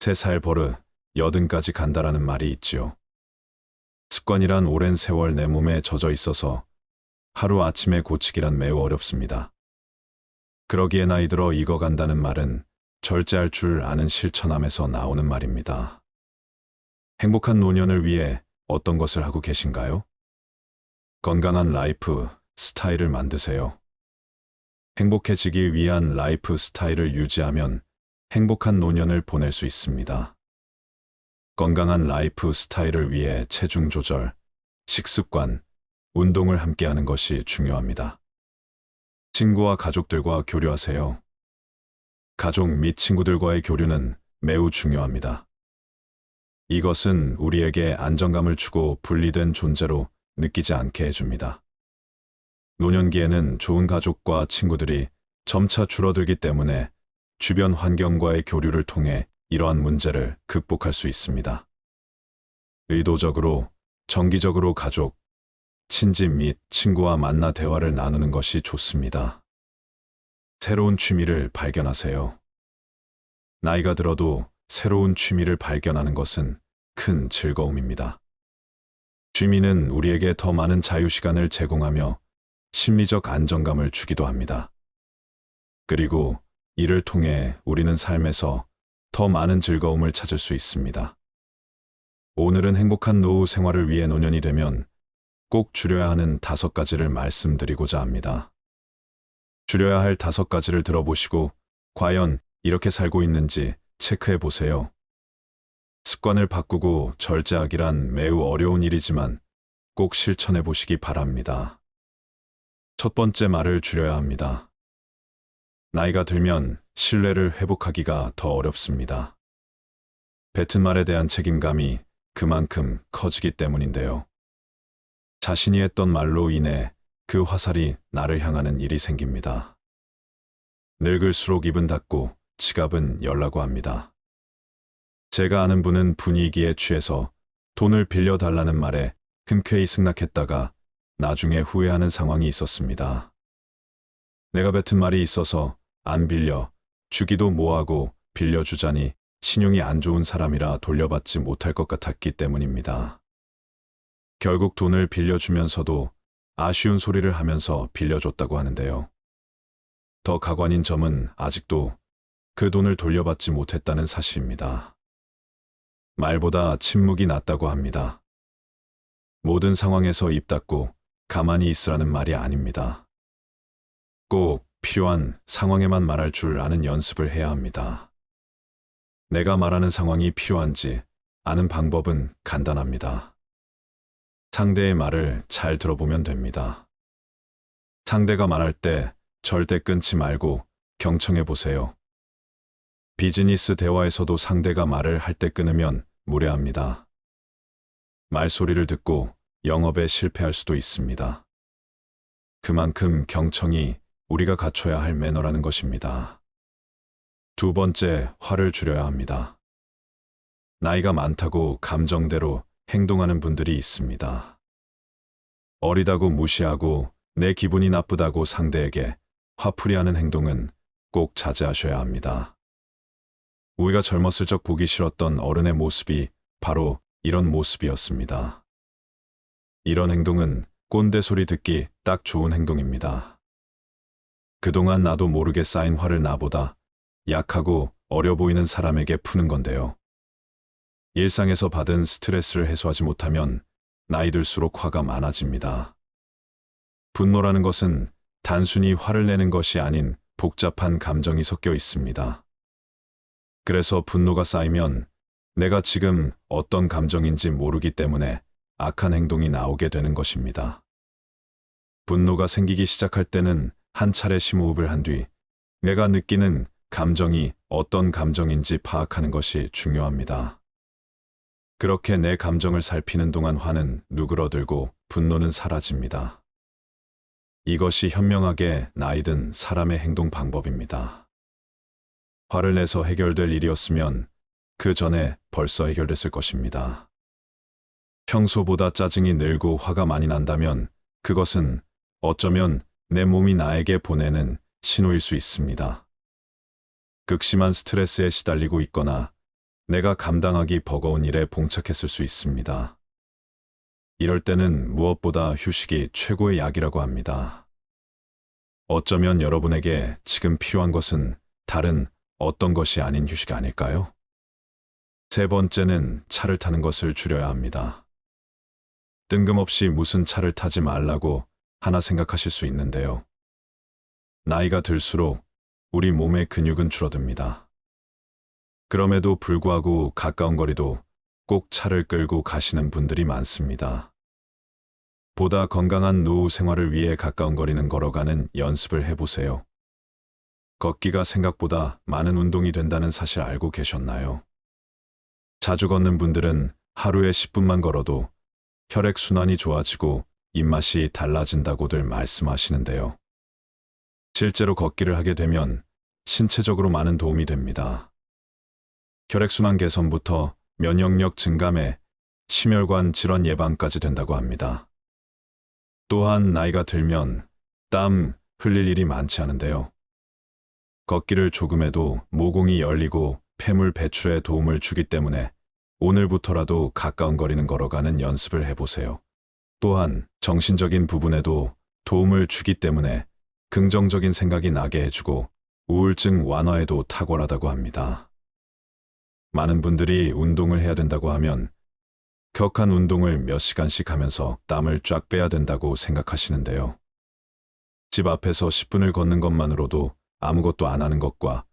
3살 버릇, 80까지 간다라는 말이 있지요. 습관이란 오랜 세월 내 몸에 젖어 있어서 하루아침에 고치기란 매우 어렵습니다. 그러기에 나이 들어 익어간다는 말은 절제할 줄 아는 실천함에서 나오는 말입니다. 행복한 노년을 위해 어떤 것을 하고 계신가요? 건강한 라이프 스타일을 만드세요. 행복해지기 위한 라이프 스타일을 유지하면 행복한 노년을 보낼 수 있습니다. 건강한 라이프 스타일을 위해 체중 조절, 식습관, 운동을 함께하는 것이 중요합니다. 친구와 가족들과 교류하세요. 가족 및 친구들과의 교류는 매우 중요합니다. 이것은 우리에게 안정감을 주고 분리된 존재로 느끼지 않게 해줍니다. 노년기에는 좋은 가족과 친구들이 점차 줄어들기 때문에 주변 환경과의 교류를 통해 이러한 문제를 극복할 수 있습니다. 의도적으로, 정기적으로 가족, 친지 및 친구와 만나 대화를 나누는 것이 좋습니다. 새로운 취미를 발견하세요. 나이가 들어도 새로운 취미를 발견하는 것은 큰 즐거움입니다. 취미는 우리에게 더 많은 자유시간을 제공하며 심리적 안정감을 주기도 합니다. 그리고 이를 통해 우리는 삶에서 더 많은 즐거움을 찾을 수 있습니다. 오늘은 행복한 노후 생활을 위해 노년이 되면 꼭 줄여야 하는 5가지를 말씀드리고자 합니다. 줄여야 할 5가지를 들어보시고 과연 이렇게 살고 있는지 체크해 보세요. 습관을 바꾸고 절제하기란 매우 어려운 일이지만 꼭 실천해 보시기 바랍니다. 첫 번째, 말을 줄여야 합니다. 나이가 들면 신뢰를 회복하기가 더 어렵습니다. 뱉은 말에 대한 책임감이 그만큼 커지기 때문인데요. 자신이 했던 말로 인해 그 화살이 나를 향하는 일이 생깁니다. 늙을수록 입은 닫고 지갑은 열라고 합니다. 제가 아는 분은 분위기에 취해서 돈을 빌려달라는 말에 흔쾌히 승낙했다가 나중에 후회하는 상황이 있었습니다. 내가 뱉은 말이 있어서 안 빌려 주기도 뭐하고 빌려주자니 신용이 안 좋은 사람이라 돌려받지 못할 것 같았기 때문입니다. 결국 돈을 빌려주면서도 아쉬운 소리를 하면서 빌려줬다고 하는데요. 더 가관인 점은 아직도 그 돈을 돌려받지 못했다는 사실입니다. 말보다 침묵이 낫다고 합니다. 모든 상황에서 입 닫고 가만히 있으라는 말이 아닙니다. 꼭 필요한 상황에만 말할 줄 아는 연습을 해야 합니다. 내가 말하는 상황이 필요한지 아는 방법은 간단합니다. 상대의 말을 잘 들어보면 됩니다. 상대가 말할 때 절대 끊지 말고 경청해 보세요. 비즈니스 대화에서도 상대가 말을 할 때 끊으면 무례합니다. 말소리를 듣고 영업에 실패할 수도 있습니다. 그만큼 경청이 우리가 갖춰야 할 매너라는 것입니다. 두 번째, 화를 줄여야 합니다. 나이가 많다고 감정대로 행동하는 분들이 있습니다. 어리다고 무시하고 내 기분이 나쁘다고 상대에게 화풀이하는 행동은 꼭 자제하셔야 합니다. 우리가 젊었을 적 보기 싫었던 어른의 모습이 바로 이런 모습이었습니다. 이런 행동은 꼰대 소리 듣기 딱 좋은 행동입니다. 그동안 나도 모르게 쌓인 화를 나보다 약하고 어려 보이는 사람에게 푸는 건데요. 일상에서 받은 스트레스를 해소하지 못하면 나이 들수록 화가 많아집니다. 분노라는 것은 단순히 화를 내는 것이 아닌 복잡한 감정이 섞여 있습니다. 그래서 분노가 쌓이면 내가 지금 어떤 감정인지 모르기 때문에 악한 행동이 나오게 되는 것입니다. 분노가 생기기 시작할 때는 한 차례 심호흡을 한 뒤 내가 느끼는 감정이 어떤 감정인지 파악하는 것이 중요합니다. 그렇게 내 감정을 살피는 동안 화는 누그러들고 분노는 사라집니다. 이것이 현명하게 나이든 사람의 행동 방법입니다. 화를 내서 해결될 일이었으면 그 전에 벌써 해결됐을 것입니다. 평소보다 짜증이 늘고 화가 많이 난다면 그것은 어쩌면 내 몸이 나에게 보내는 신호일 수 있습니다. 극심한 스트레스에 시달리고 있거나 내가 감당하기 버거운 일에 봉착했을 수 있습니다. 이럴 때는 무엇보다 휴식이 최고의 약이라고 합니다. 어쩌면 여러분에게 지금 필요한 것은 다른 어떤 것이 아닌 휴식 아닐까요? 세 번째는 차를 타는 것을 줄여야 합니다. 뜬금없이 무슨 차를 타지 말라고 하나 생각하실 수 있는데요. 나이가 들수록 우리 몸의 근육은 줄어듭니다. 그럼에도 불구하고 가까운 거리도 꼭 차를 끌고 가시는 분들이 많습니다. 보다 건강한 노후 생활을 위해 가까운 거리는 걸어가는 연습을 해보세요. 걷기가 생각보다 많은 운동이 된다는 사실 알고 계셨나요? 자주 걷는 분들은 하루에 10분만 걸어도 혈액순환이 좋아지고 입맛이 달라진다고들 말씀하시는데요. 실제로 걷기를 하게 되면 신체적으로 많은 도움이 됩니다. 혈액순환 개선부터 면역력 증감에 심혈관 질환 예방까지 된다고 합니다. 또한 나이가 들면 땀 흘릴 일이 많지 않은데요. 걷기를 조금 해도 모공이 열리고 폐물 배출에 도움을 주기 때문에 오늘부터라도 가까운 거리는 걸어가는 연습을 해보세요. 또한 정신적인 부분에도 도움을 주기 때문에 긍정적인 생각이 나게 해주고 우울증 완화에도 탁월하다고 합니다. 많은 분들이 운동을 해야 된다고 하면 격한 운동을 몇 시간씩 하면서 땀을 쫙 빼야 된다고 생각하시는데요. 집 앞에서 10분을 걷는 것만으로도 아무것도 안 하는 것과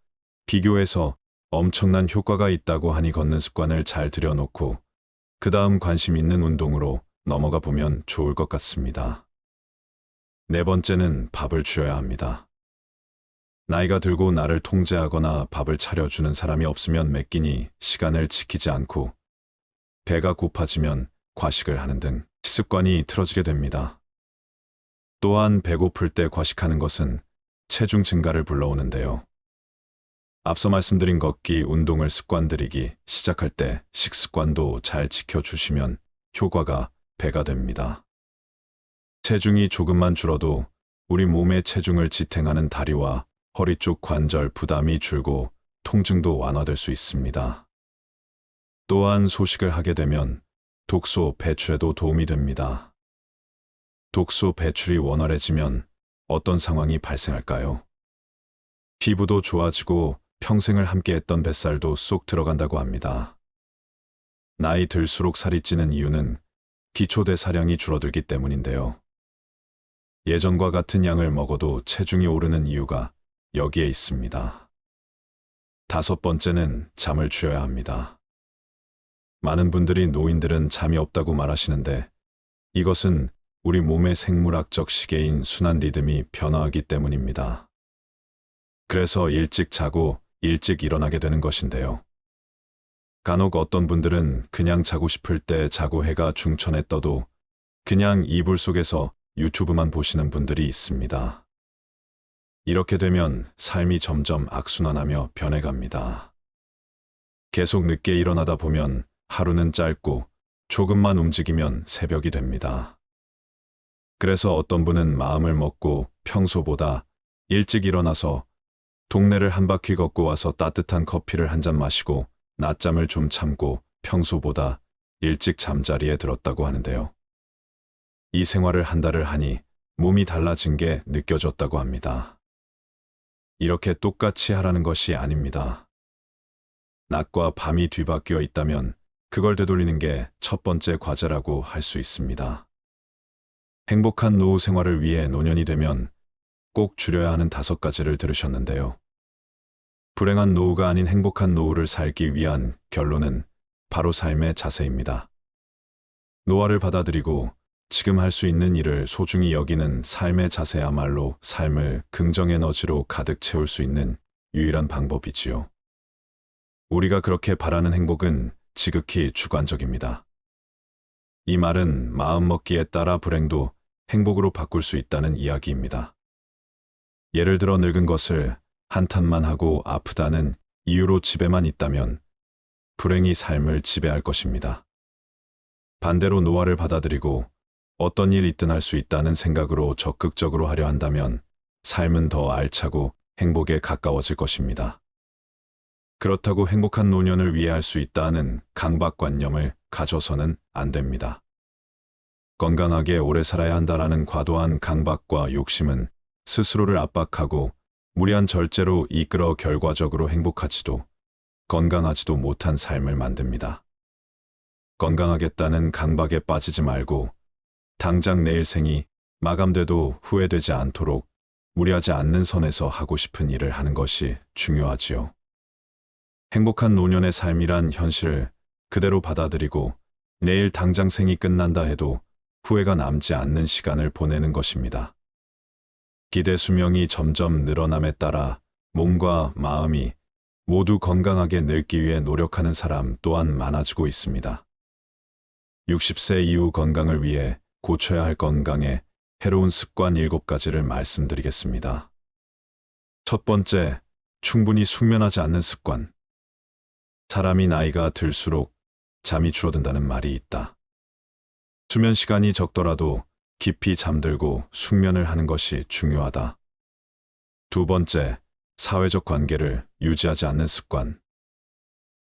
비교해서 엄청난 효과가 있다고 하니 걷는 습관을 잘 들여놓고 그 다음 관심 있는 운동으로 넘어가 보면 좋을 것 같습니다. 네 번째는 밥을 줄여야 합니다. 나이가 들고 나를 통제하거나 밥을 차려주는 사람이 없으면 매 끼니 시간을 지키지 않고 배가 고파지면 과식을 하는 등 식습관이 틀어지게 됩니다. 또한 배고플 때 과식하는 것은 체중 증가를 불러오는데요. 앞서 말씀드린 걷기, 운동을 습관들이기 시작할 때 식습관도 잘 지켜주시면 효과가 배가 됩니다. 체중이 조금만 줄어도 우리 몸의 체중을 지탱하는 다리와 허리 쪽 관절 부담이 줄고 통증도 완화될 수 있습니다. 또한 소식을 하게 되면 독소 배출에도 도움이 됩니다. 독소 배출이 원활해지면 어떤 상황이 발생할까요? 피부도 좋아지고 평생을 함께했던 뱃살도 쏙 들어간다고 합니다. 나이 들수록 살이 찌는 이유는 기초대사량이 줄어들기 때문인데요. 예전과 같은 양을 먹어도 체중이 오르는 이유가 여기에 있습니다. 다섯 번째는 잠을 줄여야 합니다. 많은 분들이 노인들은 잠이 없다고 말하시는데 이것은 우리 몸의 생물학적 시계인 순환 리듬이 변화하기 때문입니다. 그래서 일찍 자고 일찍 일어나게 되는 것인데요. 간혹 어떤 분들은 그냥 자고 싶을 때 자고 해가 중천에 떠도 그냥 이불 속에서 유튜브만 보시는 분들이 있습니다. 이렇게 되면 삶이 점점 악순환하며 변해갑니다. 계속 늦게 일어나다 보면 하루는 짧고 조금만 움직이면 새벽이 됩니다. 그래서 어떤 분은 마음을 먹고 평소보다 일찍 일어나서 동네를 한 바퀴 걷고 와서 따뜻한 커피를 한 잔 마시고 낮잠을 좀 참고 평소보다 일찍 잠자리에 들었다고 하는데요. 이 생활을 한 달을 하니 몸이 달라진 게 느껴졌다고 합니다. 이렇게 똑같이 하라는 것이 아닙니다. 낮과 밤이 뒤바뀌어 있다면 그걸 되돌리는 게 첫 번째 과제라고 할 수 있습니다. 행복한 노후 생활을 위해 노년이 되면 꼭 줄여야 하는 5가지를 들으셨는데요. 불행한 노후가 아닌 행복한 노후를 살기 위한 결론은 바로 삶의 자세입니다. 노화를 받아들이고 지금 할 수 있는 일을 소중히 여기는 삶의 자세야말로 삶을 긍정 에너지로 가득 채울 수 있는 유일한 방법이지요. 우리가 그렇게 바라는 행복은 지극히 주관적입니다. 이 말은 마음먹기에 따라 불행도 행복으로 바꿀 수 있다는 이야기입니다. 예를 들어 늙은 것을 한탄만 하고 아프다는 이유로 집에만 있다면 불행이 삶을 지배할 것입니다. 반대로 노화를 받아들이고 어떤 일 있든 할 수 있다는 생각으로 적극적으로 하려 한다면 삶은 더 알차고 행복에 가까워질 것입니다. 그렇다고 행복한 노년을 위해 할 수 있다는 강박관념을 가져서는 안 됩니다. 건강하게 오래 살아야 한다라는 과도한 강박과 욕심은 스스로를 압박하고 무리한 절제로 이끌어 결과적으로 행복하지도 건강하지도 못한 삶을 만듭니다. 건강하겠다는 강박에 빠지지 말고 당장 내일 생이 마감돼도 후회되지 않도록 무리하지 않는 선에서 하고 싶은 일을 하는 것이 중요하지요. 행복한 노년의 삶이란 현실을 그대로 받아들이고 내일 당장 생이 끝난다 해도 후회가 남지 않는 시간을 보내는 것입니다. 기대 수명이 점점 늘어남에 따라 몸과 마음이 모두 건강하게 늙기 위해 노력하는 사람 또한 많아지고 있습니다. 60세 이후 건강을 위해 고쳐야 할 건강에 해로운 습관 7가지를 말씀드리겠습니다. 첫 번째, 충분히 숙면하지 않는 습관. 사람이 나이가 들수록 잠이 줄어든다는 말이 있다. 수면 시간이 적더라도 깊이 잠들고 숙면을 하는 것이 중요하다. 두 번째, 사회적 관계를 유지하지 않는 습관.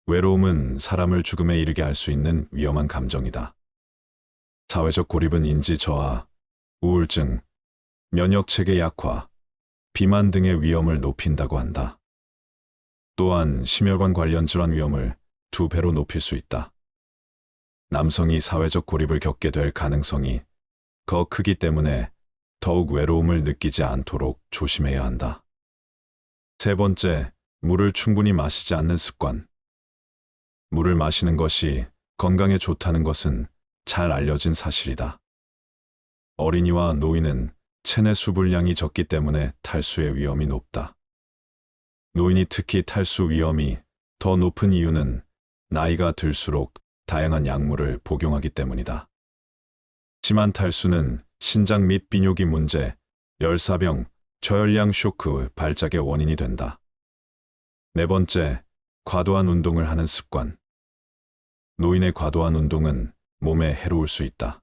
외로움은 사람을 죽음에 이르게 할 수 있는 위험한 감정이다. 사회적 고립은 인지 저하, 우울증, 면역체계 약화, 비만 등의 위험을 높인다고 한다. 또한 심혈관 관련 질환 위험을 2배로 높일 수 있다. 남성이 사회적 고립을 겪게 될 가능성이 더 크기 때문에 더욱 외로움을 느끼지 않도록 조심해야 한다. 세 번째, 물을 충분히 마시지 않는 습관. 물을 마시는 것이 건강에 좋다는 것은 잘 알려진 사실이다. 어린이와 노인은 체내 수분량이 적기 때문에 탈수의 위험이 높다. 노인이 특히 탈수 위험이 더 높은 이유는 나이가 들수록 다양한 약물을 복용하기 때문이다. 심한 탈수는 신장 및 비뇨기 문제, 열사병, 저혈량 쇼크 발작의 원인이 된다. 네 번째, 과도한 운동을 하는 습관. 노인의 과도한 운동은 몸에 해로울 수 있다.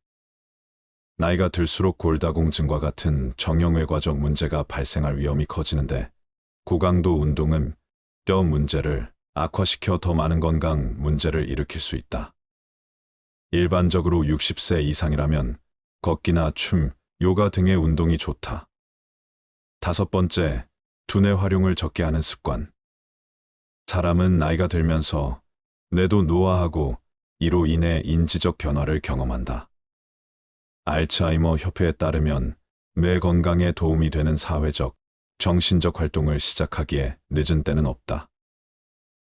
나이가 들수록 골다공증과 같은 정형외과적 문제가 발생할 위험이 커지는데 고강도 운동은 뼈 문제를 악화시켜 더 많은 건강 문제를 일으킬 수 있다. 일반적으로 60세 이상이라면 걷기나 춤, 요가 등의 운동이 좋다. 다섯 번째, 두뇌 활용을 적게 하는 습관. 사람은 나이가 들면서 뇌도 노화하고 이로 인해 인지적 변화를 경험한다. 알츠하이머 협회에 따르면 뇌 건강에 도움이 되는 사회적, 정신적 활동을 시작하기에 늦은 때는 없다.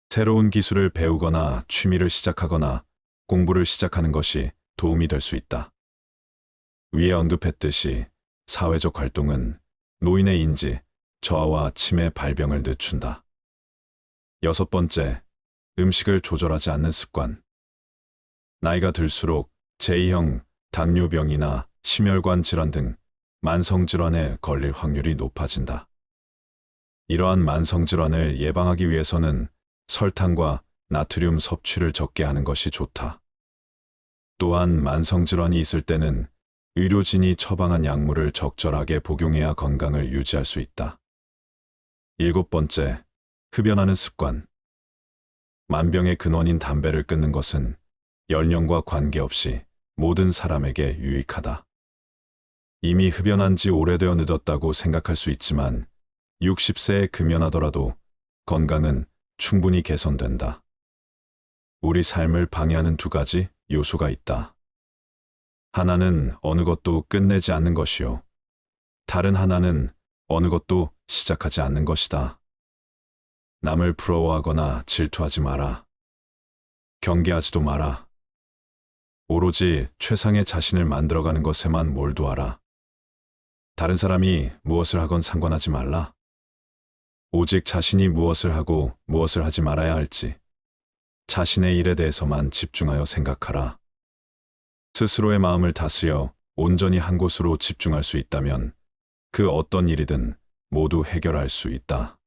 새로운 기술을 배우거나 취미를 시작하거나 공부를 시작하는 것이 도움이 될 수 있다. 위에 언급했듯이 사회적 활동은 노인의 인지, 저하와 치매 발병을 늦춘다. 여섯 번째, 음식을 조절하지 않는 습관. 나이가 들수록 제2형 당뇨병이나 심혈관 질환 등 만성질환에 걸릴 확률이 높아진다. 이러한 만성질환을 예방하기 위해서는 설탕과 나트륨 섭취를 적게 하는 것이 좋다. 또한 만성질환이 있을 때는 의료진이 처방한 약물을 적절하게 복용해야 건강을 유지할 수 있다. 일곱 번째, 흡연하는 습관. 만병의 근원인 담배를 끊는 것은 연령과 관계없이 모든 사람에게 유익하다. 이미 흡연한 지 오래되어 늦었다고 생각할 수 있지만 60세에 금연하더라도 건강은 충분히 개선된다. 우리 삶을 방해하는 2가지 요소가 있다. 하나는 어느 것도 끝내지 않는 것이요. 다른 하나는 어느 것도 시작하지 않는 것이다. 남을 부러워하거나 질투하지 마라. 경계하지도 마라. 오로지 최상의 자신을 만들어가는 것에만 몰두하라. 다른 사람이 무엇을 하건 상관하지 말라. 오직 자신이 무엇을 하고 무엇을 하지 말아야 할지 자신의 일에 대해서만 집중하여 생각하라. 스스로의 마음을 다스려 온전히 한 곳으로 집중할 수 있다면 그 어떤 일이든 모두 해결할 수 있다.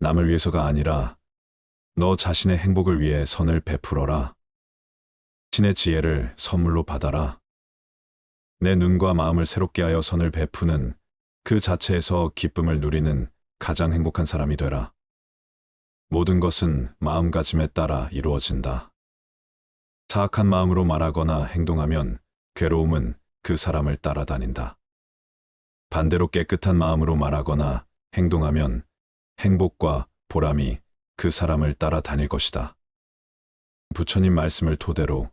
남을 위해서가 아니라 너 자신의 행복을 위해 선을 베풀어라. 신의 지혜를 선물로 받아라. 내 눈과 마음을 새롭게 하여 선을 베푸는 그 자체에서 기쁨을 누리는 가장 행복한 사람이 되라. 모든 것은 마음가짐에 따라 이루어진다. 사악한 마음으로 말하거나 행동하면 괴로움은 그 사람을 따라다닌다. 반대로 깨끗한 마음으로 말하거나 행동하면 행복과 보람이 그 사람을 따라다닐 것이다. 부처님 말씀을 토대로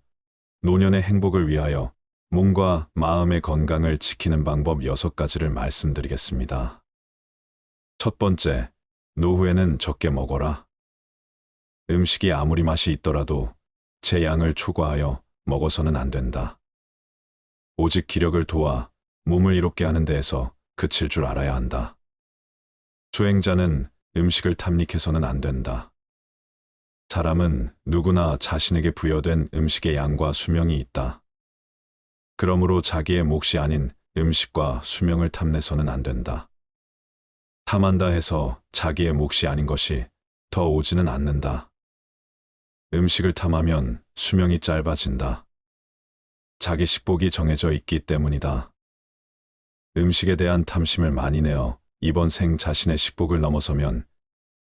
노년의 행복을 위하여 몸과 마음의 건강을 지키는 방법 6가지를 말씀드리겠습니다. 첫 번째, 노후에는 적게 먹어라. 음식이 아무리 맛이 있더라도 제 양을 초과하여 먹어서는 안 된다. 오직 기력을 도와 몸을 이롭게 하는 데에서 그칠 줄 알아야 한다. 수행자는 음식을 탐닉해서는 안 된다. 사람은 누구나 자신에게 부여된 음식의 양과 수명이 있다. 그러므로 자기의 몫이 아닌 음식과 수명을 탐내서는 안 된다. 탐한다 해서 자기의 몫이 아닌 것이 더 오지는 않는다. 음식을 탐하면 수명이 짧아진다. 자기 식복이 정해져 있기 때문이다. 음식에 대한 탐심을 많이 내어 이번 생 자신의 식복을 넘어서면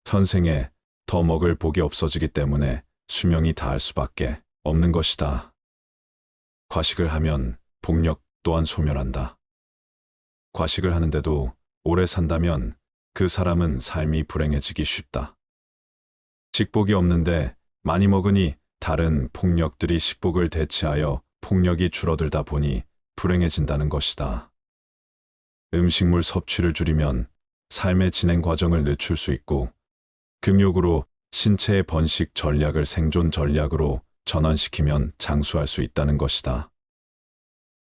선생에 더 먹을 복이 없어지기 때문에 수명이 다할 수밖에 없는 것이다. 과식을 하면 복력 또한 소멸한다. 과식을 하는데도 오래 산다면 그 사람은 삶이 불행해지기 쉽다. 식복이 없는데 많이 먹으니 다른 폭력들이 식복을 대체하여 폭력이 줄어들다 보니 불행해진다는 것이다. 음식물 섭취를 줄이면 삶의 진행 과정을 늦출 수 있고 금욕으로 신체의 번식 전략을 생존 전략으로 전환시키면 장수할 수 있다는 것이다.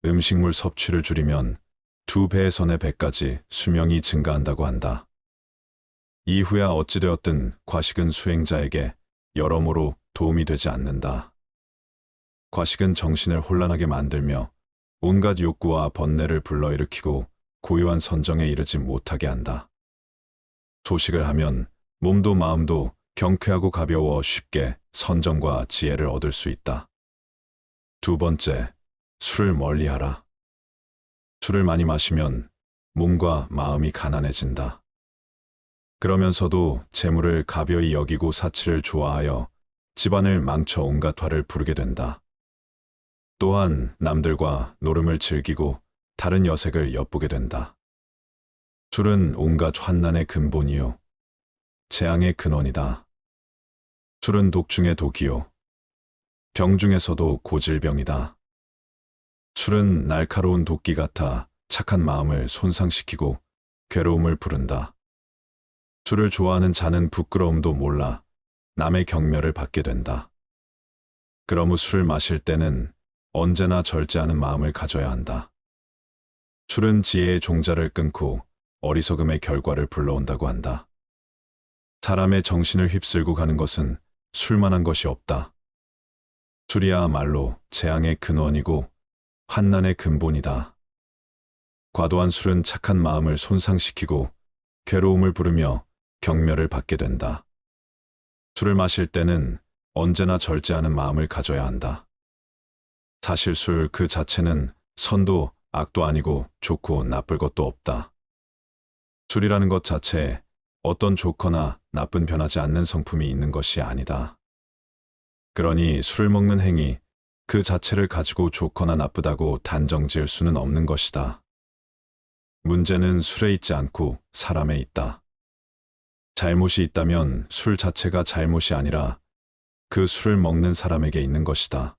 음식물 섭취를 줄이면 2배에서 4배까지 수명이 증가한다고 한다. 이후야 어찌되었든 과식은 수행자에게 여러모로 도움이 되지 않는다. 과식은 정신을 혼란하게 만들며 온갖 욕구와 번뇌를 불러일으키고 고요한 선정에 이르지 못하게 한다. 소식을 하면 몸도 마음도 경쾌하고 가벼워 쉽게 선정과 지혜를 얻을 수 있다. 두 번째, 술을 멀리하라. 술을 많이 마시면 몸과 마음이 가난해진다. 그러면서도 재물을 가벼이 여기고 사치를 좋아하여 집안을 망쳐 온갖 화를 부르게 된다. 또한 남들과 노름을 즐기고 다른 여색을 엿보게 된다. 술은 온갖 환난의 근본이요 재앙의 근원이다. 술은 독 중의 독이요 병 중에서도 고질병이다. 술은 날카로운 도끼 같아 착한 마음을 손상시키고 괴로움을 부른다. 술을 좋아하는 자는 부끄러움도 몰라 남의 경멸을 받게 된다. 그러므 술을 마실 때는 언제나 절제하는 마음을 가져야 한다. 술은 지혜의 종자를 끊고 어리석음의 결과를 불러온다고 한다. 사람의 정신을 휩쓸고 가는 것은 술만한 것이 없다. 술이야말로 재앙의 근원이고 환난의 근본이다. 과도한 술은 착한 마음을 손상시키고 괴로움을 부르며 경멸을 받게 된다. 술을 마실 때는 언제나 절제하는 마음을 가져야 한다. 사실 술 그 자체는 선도 악도 아니고 좋고 나쁠 것도 없다. 술이라는 것 자체에 어떤 좋거나 나쁜 변하지 않는 성품이 있는 것이 아니다. 그러니 술을 먹는 행위 그 자체를 가지고 좋거나 나쁘다고 단정 지을 수는 없는 것이다. 문제는 술에 있지 않고 사람에 있다. 잘못이 있다면 술 자체가 잘못이 아니라 그 술을 먹는 사람에게 있는 것이다.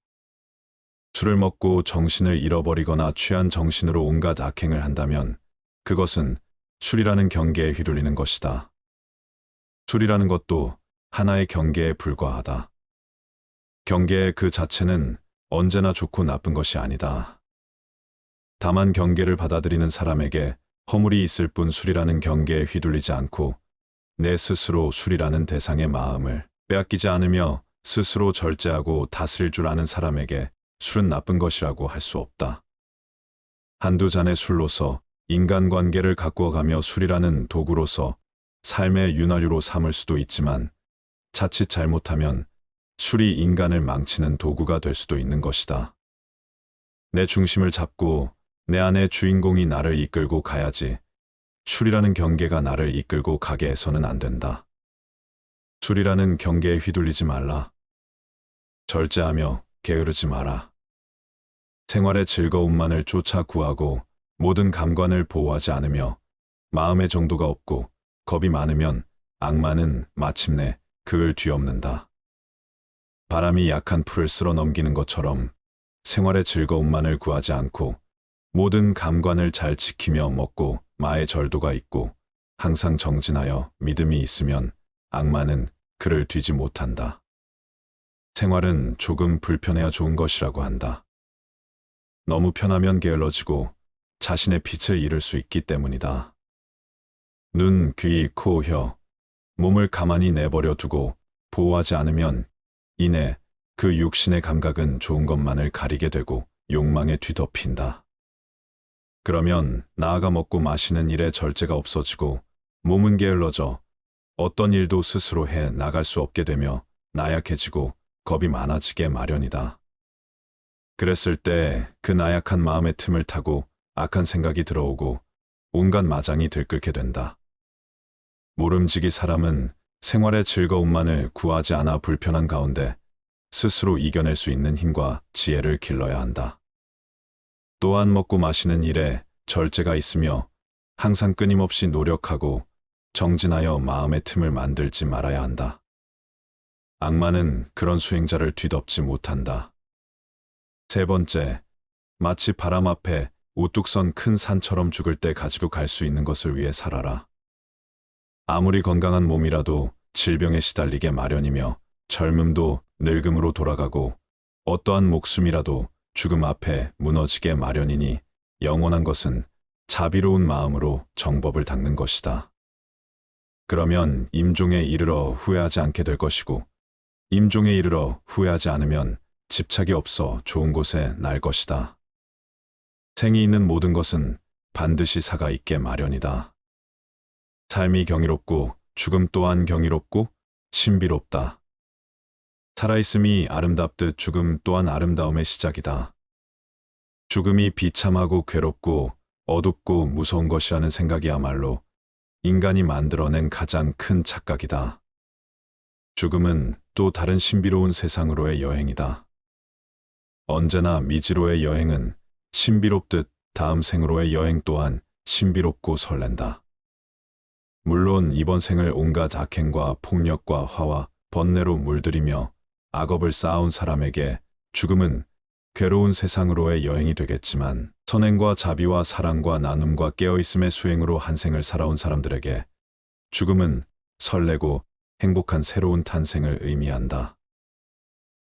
술을 먹고 정신을 잃어버리거나 취한 정신으로 온갖 악행을 한다면 그것은 술이라는 경계에 휘둘리는 것이다. 술이라는 것도 하나의 경계에 불과하다. 경계 그 자체는 언제나 좋고 나쁜 것이 아니다. 다만 경계를 받아들이는 사람에게 허물이 있을 뿐 술이라는 경계에 휘둘리지 않고 내 스스로 술이라는 대상의 마음을 빼앗기지 않으며 스스로 절제하고 다스릴 줄 아는 사람에게 술은 나쁜 것이라고 할 수 없다. 한두 잔의 술로서 인간관계를 가꾸어가며 술이라는 도구로서 삶의 윤활유로 삼을 수도 있지만 자칫 잘못하면 술이 인간을 망치는 도구가 될 수도 있는 것이다. 내 중심을 잡고 내 안의 주인공이 나를 이끌고 가야지 술이라는 경계가 나를 이끌고 가게 해서는 안 된다. 술이라는 경계에 휘둘리지 말라. 절제하며 게으르지 마라. 생활의 즐거움만을 쫓아 구하고 모든 감관을 보호하지 않으며 마음의 정도가 없고 겁이 많으면 악마는 마침내 그를 뒤엎는다. 바람이 약한 풀을 쓸어 넘기는 것처럼 생활의 즐거움만을 구하지 않고 모든 감관을 잘 지키며 먹고 마의 절도가 있고 항상 정진하여 믿음이 있으면 악마는 그를 뒤지 못한다. 생활은 조금 불편해야 좋은 것이라고 한다. 너무 편하면 게을러지고 자신의 빛을 잃을 수 있기 때문이다. 눈, 귀, 코, 혀, 몸을 가만히 내버려 두고 보호하지 않으면 이내 그 육신의 감각은 좋은 것만을 가리게 되고 욕망에 뒤덮인다. 그러면 나아가 먹고 마시는 일에 절제가 없어지고 몸은 게을러져 어떤 일도 스스로 해 나갈 수 없게 되며 나약해지고 겁이 많아지게 마련이다. 그랬을 때 그 나약한 마음의 틈을 타고 악한 생각이 들어오고 온갖 마장이 들끓게 된다. 모름지기 사람은 생활의 즐거움만을 구하지 않아 불편한 가운데 스스로 이겨낼 수 있는 힘과 지혜를 길러야 한다. 또한 먹고 마시는 일에 절제가 있으며 항상 끊임없이 노력하고 정진하여 마음의 틈을 만들지 말아야 한다. 악마는 그런 수행자를 뒤덮지 못한다. 세 번째, 마치 바람 앞에 우뚝 선 큰 산처럼 죽을 때 가지고 갈 수 있는 것을 위해 살아라. 아무리 건강한 몸이라도 질병에 시달리게 마련이며 젊음도 늙음으로 돌아가고 어떠한 목숨이라도 죽음 앞에 무너지게 마련이니 영원한 것은 자비로운 마음으로 정법을 닦는 것이다. 그러면 임종에 이르러 후회하지 않게 될 것이고 임종에 이르러 후회하지 않으면 집착이 없어 좋은 곳에 날 것이다. 생이 있는 모든 것은 반드시 사가 있게 마련이다. 삶이 경이롭고 죽음 또한 경이롭고 신비롭다. 살아있음이 아름답듯 죽음 또한 아름다움의 시작이다. 죽음이 비참하고 괴롭고 어둡고 무서운 것이라는 생각이야말로 인간이 만들어낸 가장 큰 착각이다. 죽음은 또 다른 신비로운 세상으로의 여행이다. 언제나 미지로의 여행은 신비롭듯 다음 생으로의 여행 또한 신비롭고 설렌다. 물론 이번 생을 온갖 악행과 폭력과 화와 번뇌로 물들이며 악업을 쌓아온 사람에게 죽음은 괴로운 세상으로의 여행이 되겠지만 선행과 자비와 사랑과 나눔과 깨어있음의 수행으로 한 생을 살아온 사람들에게 죽음은 설레고 행복한 새로운 탄생을 의미한다.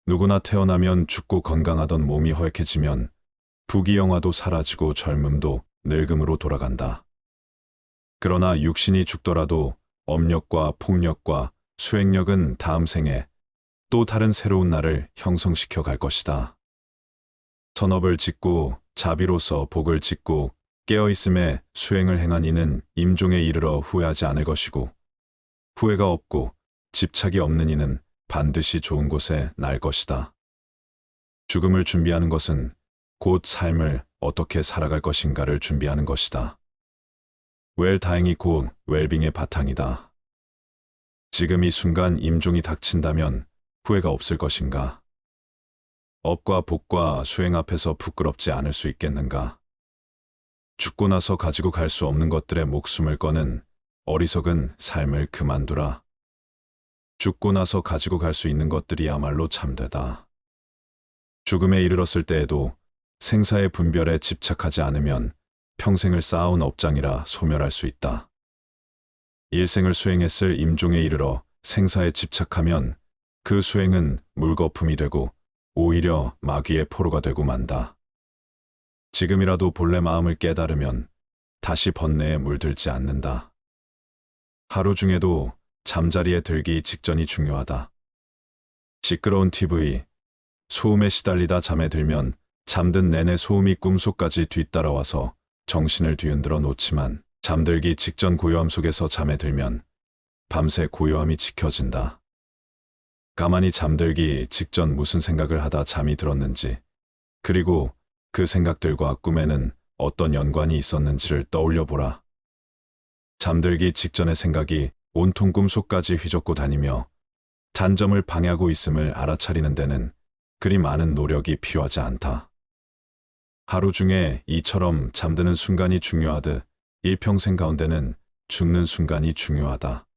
누구나 태어나면 죽고 건강하던 몸이 헐케지면 부귀영화도 사라지고 젊음도 늙음으로 돌아간다. 그러나 육신이 죽더라도 업력과 폭력과 수행력은 다음 생에 또 다른 새로운 나를 형성시켜 갈 것이다. 선업을 짓고 자비로서 복을 짓고 깨어있음에 수행을 행한 이는 임종에 이르러 후회하지 않을 것이고 후회가 없고 집착이 없는 이는 반드시 좋은 곳에 날 것이다. 죽음을 준비하는 것은 곧 삶을 어떻게 살아갈 것인가를 준비하는 것이다. 웰다행이 곧 웰빙의 바탕이다. 지금 이 순간 임종이 닥친다면 후회가 없을 것인가? 업과 복과 수행 앞에서 부끄럽지 않을 수 있겠는가? 죽고 나서 가지고 갈 수 없는 것들의 목숨을 거는 어리석은 삶을 그만두라. 죽고 나서 가지고 갈 수 있는 것들이야말로 참되다. 죽음에 이르렀을 때에도 생사의 분별에 집착하지 않으면 평생을 쌓아온 업장이라 소멸할 수 있다. 일생을 수행했을 임종에 이르러 생사에 집착하면 그 수행은 물거품이 되고 오히려 마귀의 포로가 되고 만다. 지금이라도 본래 마음을 깨달으면 다시 번뇌에 물들지 않는다. 하루 중에도 잠자리에 들기 직전이 중요하다. 시끄러운 TV, 소음에 시달리다 잠에 들면 잠든 내내 소음이 꿈속까지 뒤따라와서 정신을 뒤흔들어 놓지만 잠들기 직전 고요함 속에서 잠에 들면 밤새 고요함이 지켜진다. 가만히 잠들기 직전 무슨 생각을 하다 잠이 들었는지, 그리고 그 생각들과 꿈에는 어떤 연관이 있었는지를 떠올려 보라. 잠들기 직전의 생각이 온통 꿈속까지 휘젓고 다니며 단점을 방해하고 있음을 알아차리는 데는 그리 많은 노력이 필요하지 않다. 하루 중에 이처럼 잠드는 순간이 중요하듯 일평생 가운데는 죽는 순간이 중요하다.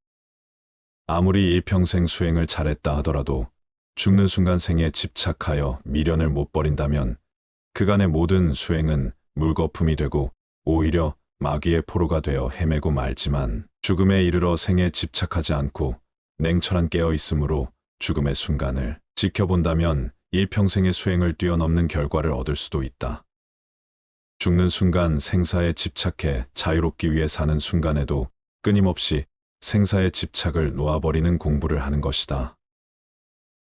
아무리 일평생 수행을 잘했다 하더라도 죽는 순간 생에 집착하여 미련을 못 버린다면 그간의 모든 수행은 물거품이 되고 오히려 마귀의 포로가 되어 헤매고 말지만, 죽음에 이르러 생에 집착하지 않고 냉철한 깨어있음으로 죽음의 순간을 지켜본다면 일평생의 수행을 뛰어넘는 결과를 얻을 수도 있다. 죽는 순간 생사에 집착해 자유롭기 위해 사는 순간에도 끊임없이 생사의 집착을 놓아버리는 공부를 하는 것이다.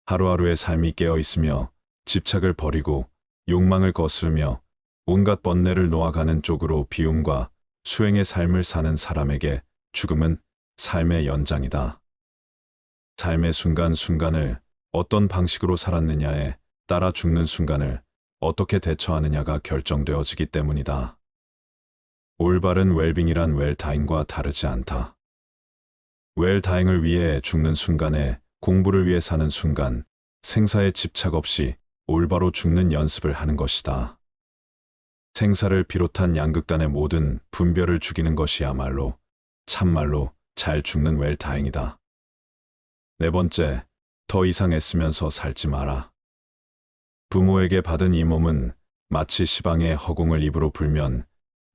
하루하루의 삶이 깨어있으며 집착을 버리고 욕망을 거스르며 온갖 번뇌를 놓아가는 쪽으로 비움과 수행의 삶을 사는 사람에게 죽음은 삶의 연장이다. 삶의 순간순간을 어떤 방식으로 살았느냐에 따라 죽는 순간을 어떻게 대처하느냐가 결정되어지기 때문이다. 올바른 웰빙이란 웰다잉과 다르지 않다. 웰다잉을 위해 죽는 순간에 공부를 위해 사는 순간, 생사에 집착 없이 올바로 죽는 연습을 하는 것이다. 생사를 비롯한 양극단의 모든 분별을 죽이는 것이야말로 참말로 잘 죽는 웰다잉이다. 네 번째, 더 이상 애쓰면서 살지 마라. 부모에게 받은 이 몸은 마치 시방의 허공을 입으로 불면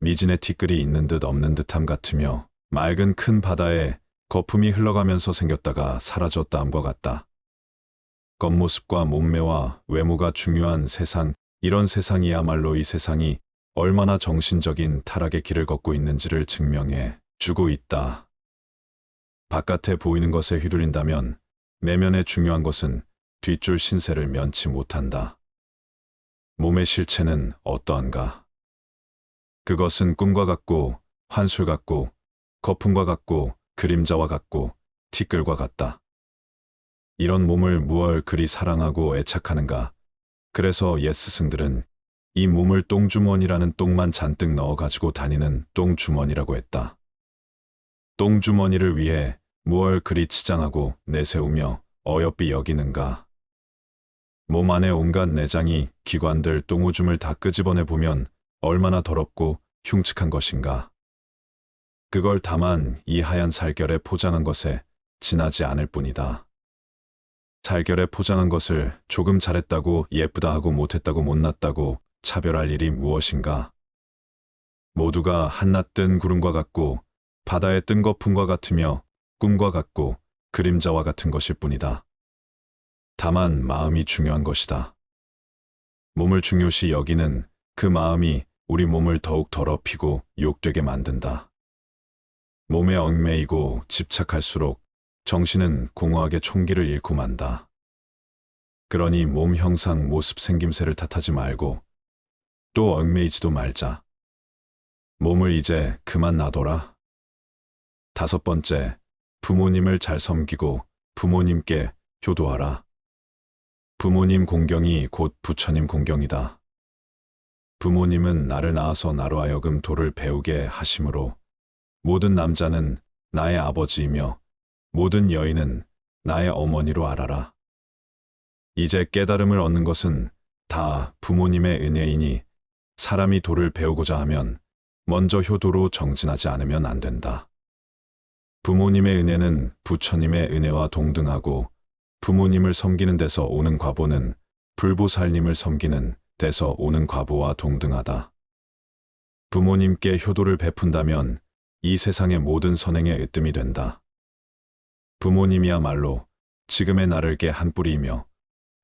미진의 티끌이 있는 듯 없는 듯함 같으며 맑은 큰 바다에 거품이 흘러가면서 생겼다가 사라졌다함과 같다. 겉모습과 몸매와 외모가 중요한 세상, 이런 세상이야말로 이 세상이 얼마나 정신적인 타락의 길을 걷고 있는지를 증명해 주고 있다. 바깥에 보이는 것에 휘둘린다면 내면에 중요한 것은 뒷줄 신세를 면치 못한다. 몸의 실체는 어떠한가? 그것은 꿈과 같고 환술 같고 거품과 같고 그림자와 같고 티끌과 같다. 이런 몸을 무얼 그리 사랑하고 애착하는가? 그래서 옛 스승들은 이 몸을 똥주머니라는 똥만 잔뜩 넣어 가지고 다니는 똥주머니라고 했다. 똥주머니를 위해 무얼 그리 치장하고 내세우며 어여삐 여기는가? 몸 안에 온갖 내장이 기관들 똥오줌을 다 끄집어내 보면 얼마나 더럽고 흉측한 것인가? 그걸 다만 이 하얀 살결에 포장한 것에 지나지 않을 뿐이다. 살결에 포장한 것을 조금 잘했다고 예쁘다 하고 못했다고 못났다고 차별할 일이 무엇인가? 모두가 한낮 뜬 구름과 같고 바다에 뜬 거품과 같으며 꿈과 같고 그림자와 같은 것일 뿐이다. 다만 마음이 중요한 것이다. 몸을 중요시 여기는 그 마음이 우리 몸을 더욱 더럽히고 욕되게 만든다. 몸에 얽매이고 집착할수록 정신은 공허하게 총기를 잃고 만다. 그러니 몸 형상 모습 생김새를 탓하지 말고 또 얽매이지도 말자. 몸을 이제 그만 놔둬라. 다섯 번째, 부모님을 잘 섬기고 부모님께 효도하라. 부모님 공경이 곧 부처님 공경이다. 부모님은 나를 낳아서 나로 하여금 도를 배우게 하심으로 모든 남자는 나의 아버지이며 모든 여인은 나의 어머니로 알아라. 이제 깨달음을 얻는 것은 다 부모님의 은혜이니 사람이 도를 배우고자 하면 먼저 효도로 정진하지 않으면 안 된다. 부모님의 은혜는 부처님의 은혜와 동등하고 부모님을 섬기는 데서 오는 과보는 불보살님을 섬기는 데서 오는 과보와 동등하다. 부모님께 효도를 베푼다면 이 세상의 모든 선행에 으뜸이 된다. 부모님이야말로 지금의 나를 개 한 뿌리이며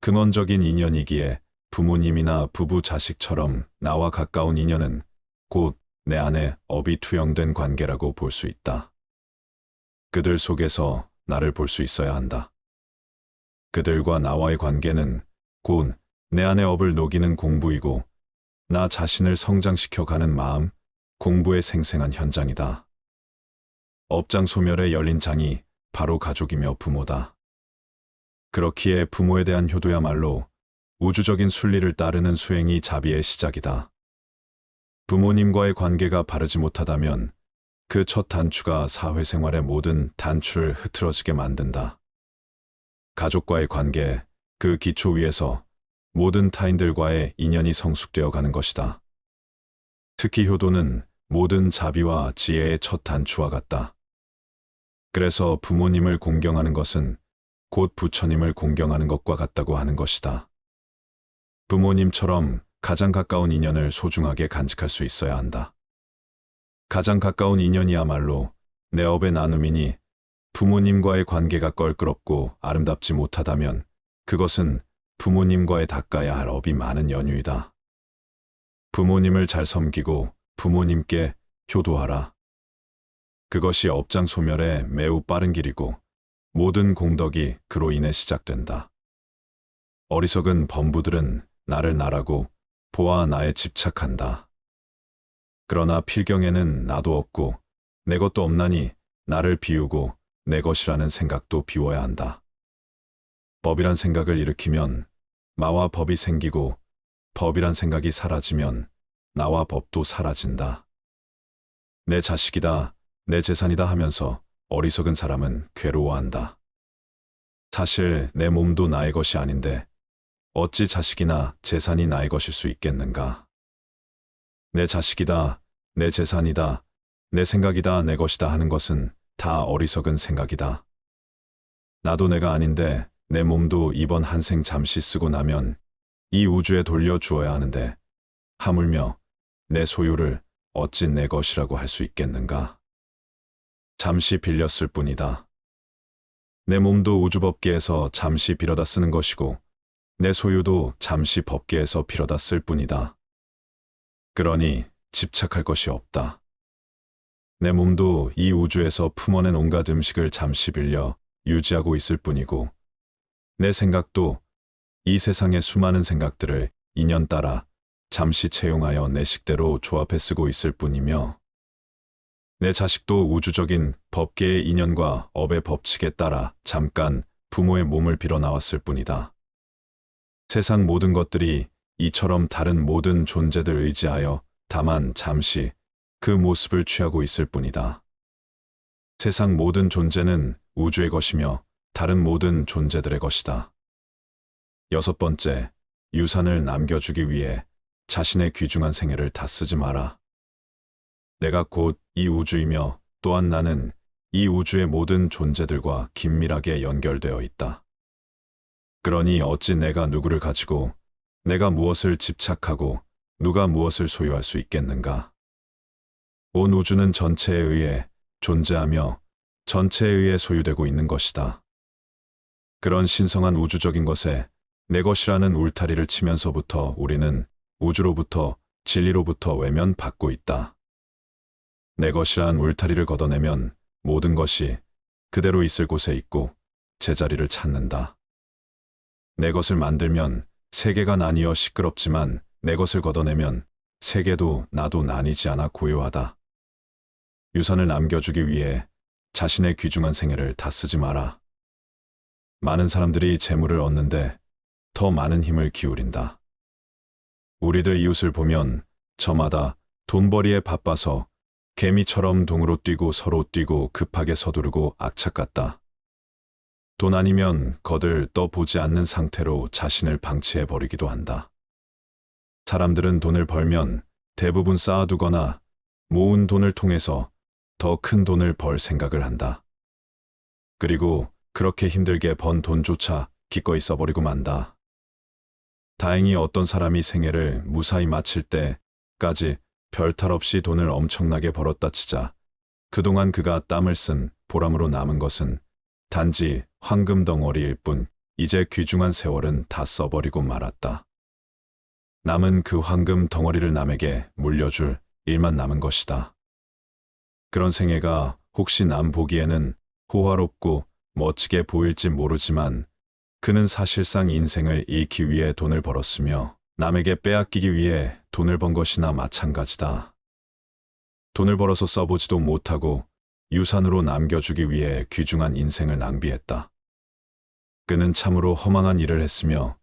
근원적인 인연이기에 부모님이나 부부 자식처럼 나와 가까운 인연은 곧 내 안에 업이 투영된 관계라고 볼 수 있다. 그들 속에서 나를 볼 수 있어야 한다. 그들과 나와의 관계는 곧 내 안의 업을 녹이는 공부이고 나 자신을 성장시켜가는 마음, 공부의 생생한 현장이다. 업장 소멸에 열린 장이 바로 가족이며 부모다. 그렇기에 부모에 대한 효도야말로 우주적인 순리를 따르는 수행이 자비의 시작이다. 부모님과의 관계가 바르지 못하다면 그 첫 단추가 사회생활의 모든 단추를 흐트러지게 만든다. 가족과의 관계, 그 기초 위에서 모든 타인들과의 인연이 성숙되어 가는 것이다. 특히 효도는 모든 자비와 지혜의 첫 단추와 같다. 그래서 부모님을 공경하는 것은 곧 부처님을 공경하는 것과 같다고 하는 것이다. 부모님처럼 가장 가까운 인연을 소중하게 간직할 수 있어야 한다. 가장 가까운 인연이야말로 내 업의 나눔이니 부모님과의 관계가 껄끄럽고 아름답지 못하다면 그것은 부모님과의 닦아야 할 업이 많은 연유이다. 부모님을 잘 섬기고 부모님께 효도하라. 그것이 업장 소멸의 매우 빠른 길이고 모든 공덕이 그로 인해 시작된다. 어리석은 범부들은 나를 나라고 보아 나에 집착한다. 그러나 필경에는 나도 없고 내 것도 없나니 나를 비우고 내 것이라는 생각도 비워야 한다. 법이란 생각을 일으키면 마와 법이 생기고 법이란 생각이 사라지면 나와 법도 사라진다. 내 자식이다, 내 재산이다 하면서 어리석은 사람은 괴로워한다. 사실 내 몸도 나의 것이 아닌데 어찌 자식이나 재산이 나의 것일 수 있겠는가? 내 자식이다, 내 재산이다, 내 생각이다, 내 것이다 하는 것은 다 어리석은 생각이다. 나도 내가 아닌데 내 몸도 이번 한 생 잠시 쓰고 나면 이 우주에 돌려주어야 하는데 하물며 내 소유를 어찌 내 것이라고 할 수 있겠는가? 잠시 빌렸을 뿐이다. 내 몸도 우주법계에서 잠시 빌어다 쓰는 것이고 내 소유도 잠시 법계에서 빌어다 쓸 뿐이다. 그러니 집착할 것이 없다. 내 몸도 이 우주에서 품어낸 온갖 음식을 잠시 빌려 유지하고 있을 뿐이고 내 생각도 이 세상의 수많은 생각들을 인연 따라 잠시 채용하여 내 식대로 조합해 쓰고 있을 뿐이며 내 자식도 우주적인 법계의 인연과 업의 법칙에 따라 잠깐 부모의 몸을 빌어 나왔을 뿐이다. 세상 모든 것들이 이처럼 다른 모든 존재들 의지하여 다만 잠시 그 모습을 취하고 있을 뿐이다. 세상 모든 존재는 우주의 것이며 다른 모든 존재들의 것이다. 6번째, 유산을 남겨주기 위해 자신의 귀중한 생애를 다 쓰지 마라. 내가 곧 이 우주이며 또한 나는 이 우주의 모든 존재들과 긴밀하게 연결되어 있다. 그러니 어찌 내가 누구를 가지고 내가 무엇을 집착하고 누가 무엇을 소유할 수 있겠는가? 온 우주는 전체에 의해 존재하며 전체에 의해 소유되고 있는 것이다. 그런 신성한 우주적인 것에 내 것이라는 울타리를 치면서부터 우리는 우주로부터 진리로부터 외면받고 있다. 내 것이란 울타리를 걷어내면 모든 것이 그대로 있을 곳에 있고 제자리를 찾는다. 내 것을 만들면 세계가 나뉘어 시끄럽지만 내 것을 걷어내면 세계도 나도 나뉘지 않아 고요하다. 유산을 남겨주기 위해 자신의 귀중한 생애를 다 쓰지 마라. 많은 사람들이 재물을 얻는데 더 많은 힘을 기울인다. 우리들 이웃을 보면 저마다 돈벌이에 바빠서 개미처럼 동으로 뛰고 서로 뛰고 급하게 서두르고 악착 같다. 돈 아니면 거들 떠보지 않는 상태로 자신을 방치해 버리기도 한다. 사람들은 돈을 벌면 대부분 쌓아두거나 모은 돈을 통해서 더 큰 돈을 벌 생각을 한다. 그리고 그렇게 힘들게 번 돈조차 기꺼이 써버리고 만다. 다행히 어떤 사람이 생애를 무사히 마칠 때까지 별탈 없이 돈을 엄청나게 벌었다 치자 그동안 그가 땀을 쓴 보람으로 남은 것은 단지 황금 덩어리일 뿐 이제 귀중한 세월은 다 써버리고 말았다. 남은 그 황금 덩어리를 남에게 물려줄 일만 남은 것이다. 그런 생애가 혹시 남 보기에는 호화롭고 멋지게 보일지 모르지만 그는 사실상 인생을 잃기 위해 돈을 벌었으며 남에게 빼앗기기 위해 돈을 번 것이나 마찬가지다. 돈을 벌어서 써보지도 못하고 유산으로 남겨주기 위해 귀중한 인생을 낭비했다. 그는 참으로 허망한 일을 했으며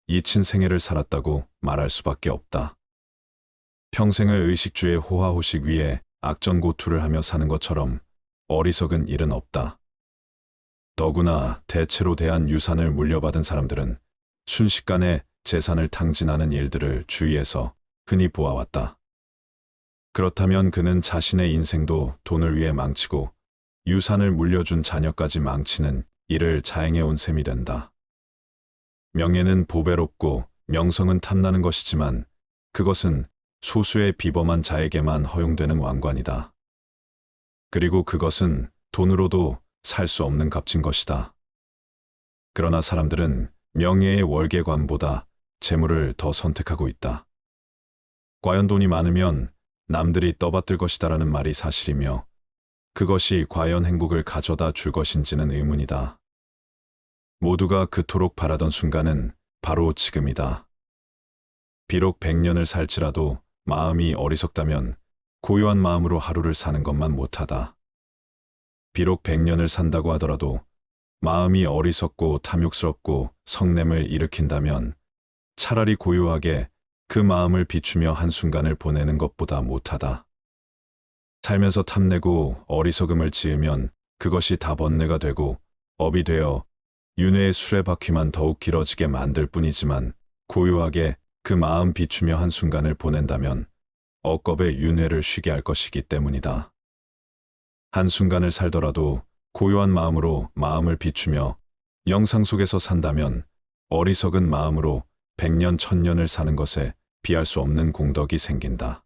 잊힌 생애를 살았다고 말할 수밖에 없다. 평생을 의식주의 호화호식 위에 악전고투를 하며 사는 것처럼 어리석은 일은 없다. 더구나 대체로 대한 유산을 물려받은 사람들은 순식간에 재산을 탕진하는 일들을 주위에서 흔히 보아왔다. 그렇다면 그는 자신의 인생도 돈을 위해 망치고 유산을 물려준 자녀까지 망치는 일을 자행해온 셈이 된다. 명예는 보배롭고 명성은 탐나는 것이지만 그것은 소수의 비범한 자에게만 허용되는 왕관이다. 그리고 그것은 돈으로도 살 수 없는 값진 것이다. 그러나 사람들은 명예의 월계관보다 재물을 더 선택하고 있다. 과연 돈이 많으면 남들이 떠받들 것이다라는 말이 사실이며 그것이 과연 행복을 가져다 줄 것인지는 의문이다. 모두가 그토록 바라던 순간은 바로 지금이다. 비록 100년을 살지라도 마음이 어리석다면 고요한 마음으로 하루를 사는 것만 못하다. 비록 100년을 산다고 하더라도 마음이 어리석고 탐욕스럽고 성냄을 일으킨다면 차라리 고요하게 그 마음을 비추며 한순간을 보내는 것보다 못하다. 살면서 탐내고 어리석음을 지으면 그것이 다 번뇌가 되고 업이 되어 윤회의 수레바퀴만 더욱 길어지게 만들 뿐이지만 고요하게 그 마음 비추며 한순간을 보낸다면 억겁의 윤회를 쉬게 할 것이기 때문이다. 한순간을 살더라도 고요한 마음으로 마음을 비추며 영상 속에서 산다면 어리석은 마음으로 100년 1000년을 사는 것에 비할 수 없는 공덕이 생긴다.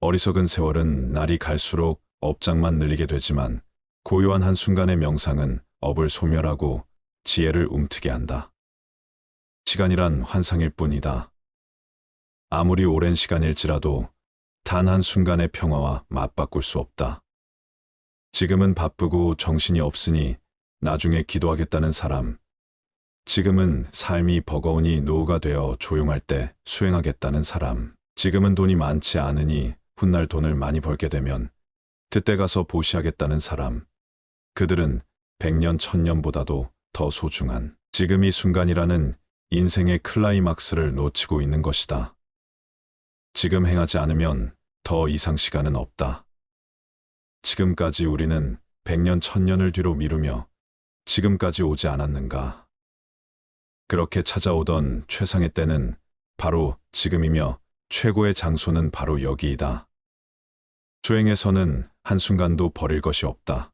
어리석은 세월은 날이 갈수록 업장만 늘리게 되지만 고요한 한순간의 명상은 업을 소멸하고 지혜를 움트게 한다. 시간이란 환상일 뿐이다. 아무리 오랜 시간일지라도 단 한순간의 평화와 맞바꿀 수 없다. 지금은 바쁘고 정신이 없으니 나중에 기도하겠다는 사람, 지금은 삶이 버거우니 노후가 되어 조용할 때 수행하겠다는 사람, 지금은 돈이 많지 않으니 훗날 돈을 많이 벌게 되면 그때 가서 보시하겠다는 사람, 그들은 100년 1000년보다도 더 소중한 지금 이 순간이라는 인생의 클라이막스를 놓치고 있는 것이다. 지금 행하지 않으면 더 이상 시간은 없다. 지금까지 우리는 100년 1000년을 뒤로 미루며 지금까지 오지 않았는가? 그렇게 찾아오던 최상의 때는 바로 지금이며 최고의 장소는 바로 여기이다. 수행에서는 한순간도 버릴 것이 없다.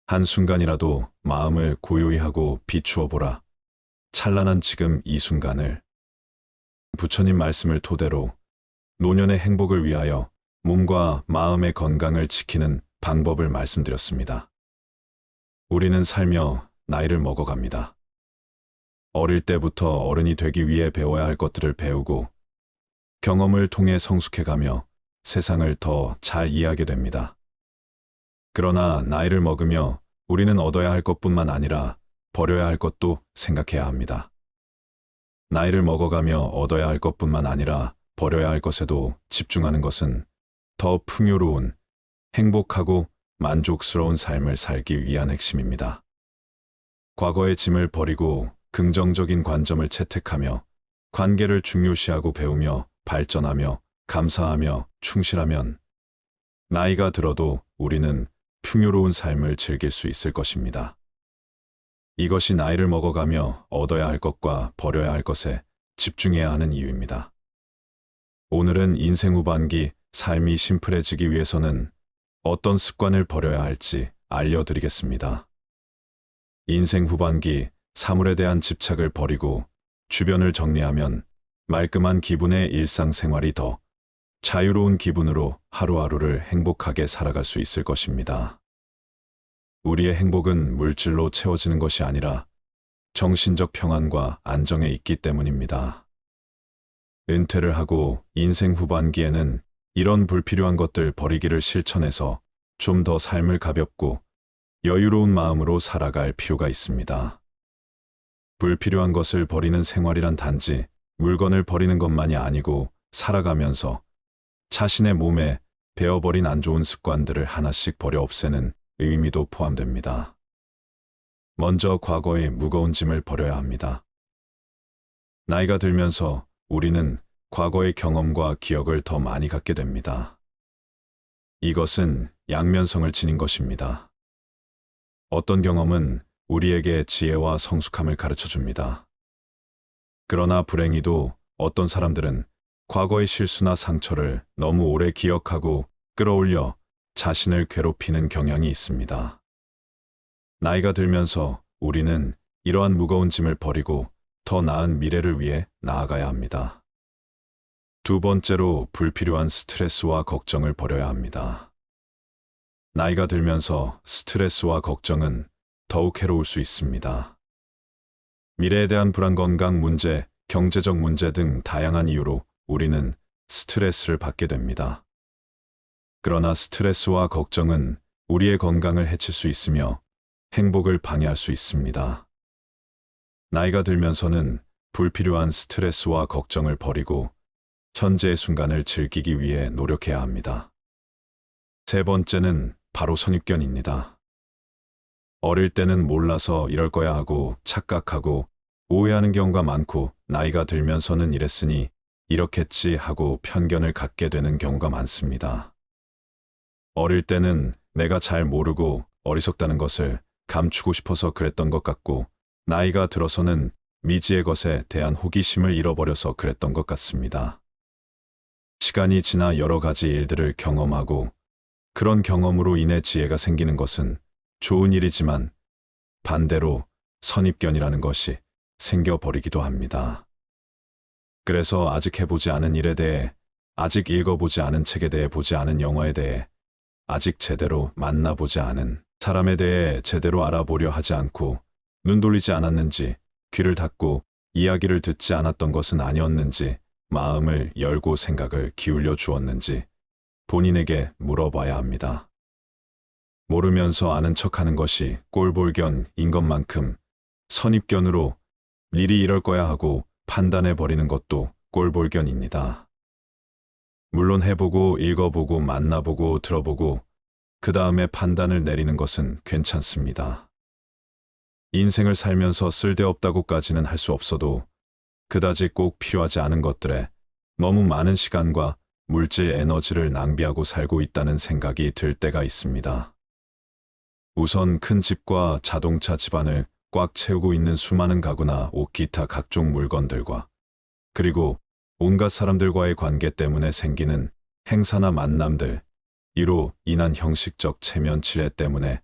한순간이라도 마음을 고요히 하고 비추어 보라. 찬란한 지금 이 순간을. 부처님 말씀을 토대로 노년의 행복을 위하여 몸과 마음의 건강을 지키는 방법을 말씀드렸습니다. 우리는 살며 나이를 먹어갑니다. 어릴 때부터 어른이 되기 위해 배워야 할 것들을 배우고 경험을 통해 성숙해가며 세상을 더 잘 이해하게 됩니다. 그러나 나이를 먹으며 우리는 얻어야 할 것뿐만 아니라 버려야 할 것도 생각해야 합니다. 나이를 먹어가며 얻어야 할 것뿐만 아니라 버려야 할 것에도 집중하는 것은 더 풍요로운, 행복하고 만족스러운 삶을 살기 위한 핵심입니다. 과거의 짐을 버리고 긍정적인 관점을 채택하며 관계를 중요시하고 배우며 발전하며 감사하며 충실하면 나이가 들어도 우리는 풍요로운 삶을 즐길 수 있을 것입니다. 이것이 나이를 먹어가며 얻어야 할 것과 버려야 할 것에 집중해야 하는 이유입니다. 오늘은 인생 후반기 삶이 심플해지기 위해서는 어떤 습관을 버려야 할지 알려드리겠습니다. 인생 후반기 사물에 대한 집착을 버리고 주변을 정리하면 말끔한 기분의 일상생활이 더 자유로운 기분으로 하루하루를 행복하게 살아갈 수 있을 것입니다. 우리의 행복은 물질로 채워지는 것이 아니라 정신적 평안과 안정에 있기 때문입니다. 은퇴를 하고 인생 후반기에는 이런 불필요한 것들 버리기를 실천해서 좀 더 삶을 가볍고 여유로운 마음으로 살아갈 필요가 있습니다. 불필요한 것을 버리는 생활이란 단지 물건을 버리는 것만이 아니고 살아가면서 자신의 몸에 배어버린 안 좋은 습관들을 하나씩 버려 없애는 의미도 포함됩니다. 먼저 과거의 무거운 짐을 버려야 합니다. 나이가 들면서 우리는 과거의 경험과 기억을 더 많이 갖게 됩니다. 이것은 양면성을 지닌 것입니다. 어떤 경험은 우리에게 지혜와 성숙함을 가르쳐 줍니다. 그러나 불행히도 어떤 사람들은 과거의 실수나 상처를 너무 오래 기억하고 끌어올려 자신을 괴롭히는 경향이 있습니다. 나이가 들면서 우리는 이러한 무거운 짐을 버리고 더 나은 미래를 위해 나아가야 합니다. 두 번째로 불필요한 스트레스와 걱정을 버려야 합니다. 나이가 들면서 스트레스와 걱정은 더욱 해로울 수 있습니다. 미래에 대한 불안, 건강 문제, 경제적 문제 등 다양한 이유로 우리는 스트레스를 받게 됩니다. 그러나 스트레스와 걱정은 우리의 건강을 해칠 수 있으며 행복을 방해할 수 있습니다. 나이가 들면서는 불필요한 스트레스와 걱정을 버리고 현재의 순간을 즐기기 위해 노력해야 합니다. 세 번째는 바로 선입견입니다. 어릴 때는 몰라서 이럴 거야 하고 착각하고 오해하는 경우가 많고, 나이가 들면서는 이랬으니 이렇겠지 하고 편견을 갖게 되는 경우가 많습니다. 어릴 때는 내가 잘 모르고 어리석다는 것을 감추고 싶어서 그랬던 것 같고, 나이가 들어서는 미지의 것에 대한 호기심을 잃어버려서 그랬던 것 같습니다. 시간이 지나 여러 가지 일들을 경험하고 그런 경험으로 인해 지혜가 생기는 것은 좋은 일이지만, 반대로 선입견이라는 것이 생겨버리기도 합니다. 그래서 아직 해보지 않은 일에 대해, 아직 읽어보지 않은 책에 대해, 보지 않은 영화에 대해, 아직 제대로 만나보지 않은 사람에 대해 제대로 알아보려 하지 않고, 눈 돌리지 않았는지, 귀를 닫고 이야기를 듣지 않았던 것은 아니었는지, 마음을 열고 생각을 기울여 주었는지 본인에게 물어봐야 합니다. 모르면서 아는 척하는 것이 꼴볼견인 것만큼 선입견으로 미리 이럴 거야 하고 판단해 버리는 것도 꼴볼견입니다. 물론 해보고 읽어보고 만나보고 들어보고 그 다음에 판단을 내리는 것은 괜찮습니다. 인생을 살면서 쓸데없다고까지는 할 수 없어도 그다지 꼭 필요하지 않은 것들에 너무 많은 시간과 물질 에너지를 낭비하고 살고 있다는 생각이 들 때가 있습니다. 우선 큰 집과 자동차 집안을 꽉 채우고 있는 수많은 가구나 옷, 기타 각종 물건들과, 그리고 온갖 사람들과의 관계 때문에 생기는 행사나 만남들, 이로 인한 형식적 체면 치레 때문에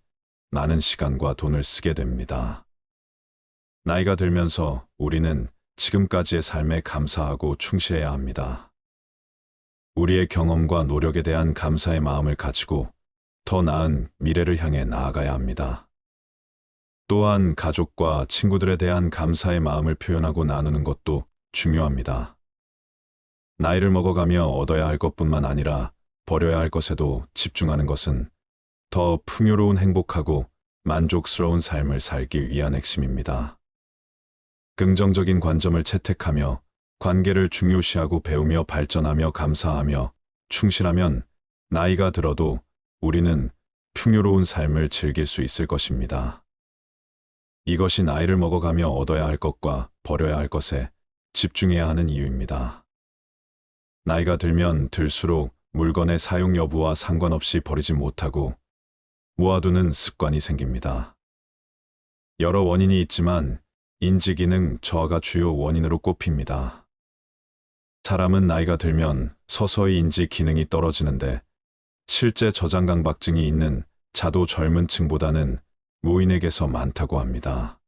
많은 시간과 돈을 쓰게 됩니다. 나이가 들면서 우리는 지금까지의 삶에 감사하고 충실해야 합니다. 우리의 경험과 노력에 대한 감사의 마음을 가지고 더 나은 미래를 향해 나아가야 합니다. 또한 가족과 친구들에 대한 감사의 마음을 표현하고 나누는 것도 중요합니다. 나이를 먹어가며 얻어야 할 것뿐만 아니라 버려야 할 것에도 집중하는 것은 더 풍요로운, 행복하고 만족스러운 삶을 살기 위한 핵심입니다. 긍정적인 관점을 채택하며 관계를 중요시하고 배우며 발전하며 감사하며 충실하면 나이가 들어도 우리는 풍요로운 삶을 즐길 수 있을 것입니다. 이것이 나이를 먹어가며 얻어야 할 것과 버려야 할 것에 집중해야 하는 이유입니다. 나이가 들면 들수록 물건의 사용 여부와 상관없이 버리지 못하고 모아두는 습관이 생깁니다. 여러 원인이 있지만 인지기능 저하가 주요 원인으로 꼽힙니다. 사람은 나이가 들면 서서히 인지 기능이 떨어지는데, 실제 저장강박증이 있는 자도 젊은 층보다는 노인에게서 많다고 합니다.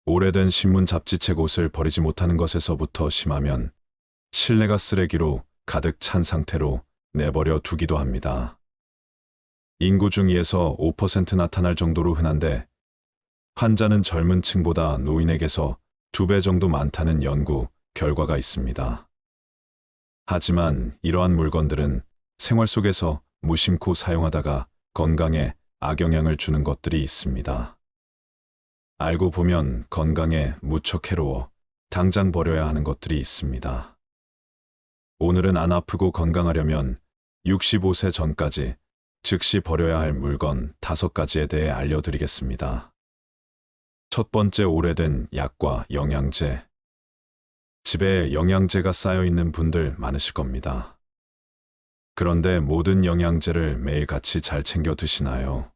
오래된 신문, 잡지책, 옷을 버리지 못하는 것에서부터 심하면 실내가 쓰레기로 가득 찬 상태로 내버려 두기도 합니다. 인구 중 2에서 5% 나타날 정도로 흔한데, 환자는 젊은 층보다 노인에게서 2배 정도 많다는 연구 결과가 있습니다. 하지만 이러한 물건들은 생활 속에서 무심코 사용하다가 건강에 악영향을 주는 것들이 있습니다. 알고 보면 건강에 무척 해로워 당장 버려야 하는 것들이 있습니다. 오늘은 안 아프고 건강하려면 65세 전까지 즉시 버려야 할 물건 5가지에 대해 알려드리겠습니다. 첫 번째, 오래된 약과 영양제. 집에 영양제가 쌓여 있는 분들 많으실 겁니다. 그런데 모든 영양제를 매일 같이 잘 챙겨 드시나요?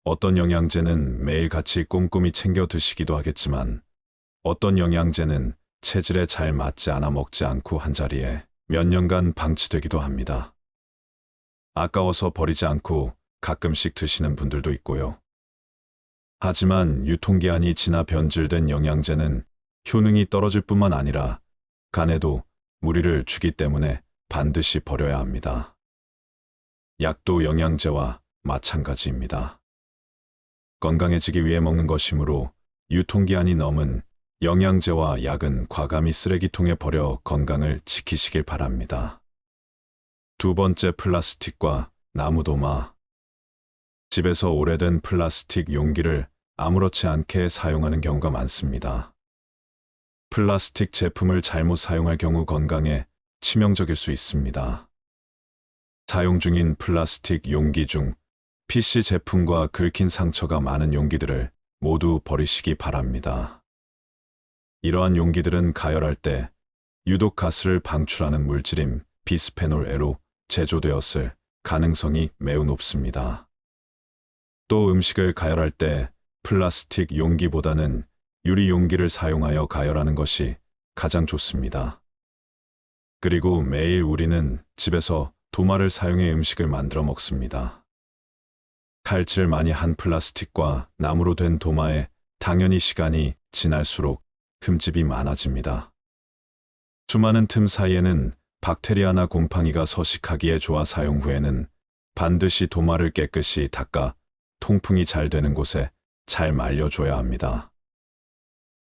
어떤 영양제는 매일같이 꼼꼼히 챙겨 드시기도 하겠지만 어떤 영양제는 체질에 잘 맞지 않아 먹지 않고 한자리에 몇 년간 방치되기도 합니다. 아까워서 버리지 않고 가끔씩 드시는 분들도 있고요. 하지만 유통기한이 지나 변질된 영양제는 효능이 떨어질 뿐만 아니라 간에도 무리를 주기 때문에 반드시 버려야 합니다. 약도 영양제와 마찬가지입니다. 건강해지기 위해 먹는 것이므로 유통기한이 넘은 영양제와 약은 과감히 쓰레기통에 버려 건강을 지키시길 바랍니다. 두 번째, 플라스틱과 나무도마. 집에서 오래된 플라스틱 용기를 아무렇지 않게 사용하는 경우가 많습니다. 플라스틱 제품을 잘못 사용할 경우 건강에 치명적일 수 있습니다. 사용 중인 플라스틱 용기 중 PC 제품과 긁힌 상처가 많은 용기들을 모두 버리시기 바랍니다. 이러한 용기들은 가열할 때 유독 가스를 방출하는 물질인 비스페놀 A로 제조되었을 가능성이 매우 높습니다. 또 음식을 가열할 때 플라스틱 용기보다는 유리 용기를 사용하여 가열하는 것이 가장 좋습니다. 그리고 매일 우리는 집에서 도마를 사용해 음식을 만들어 먹습니다. 칼질 많이 한 플라스틱과 나무로 된 도마에 당연히 시간이 지날수록 흠집이 많아집니다. 수많은 틈 사이에는 박테리아나 곰팡이가 서식하기에 좋아 사용 후에는 반드시 도마를 깨끗이 닦아 통풍이 잘 되는 곳에 잘 말려줘야 합니다.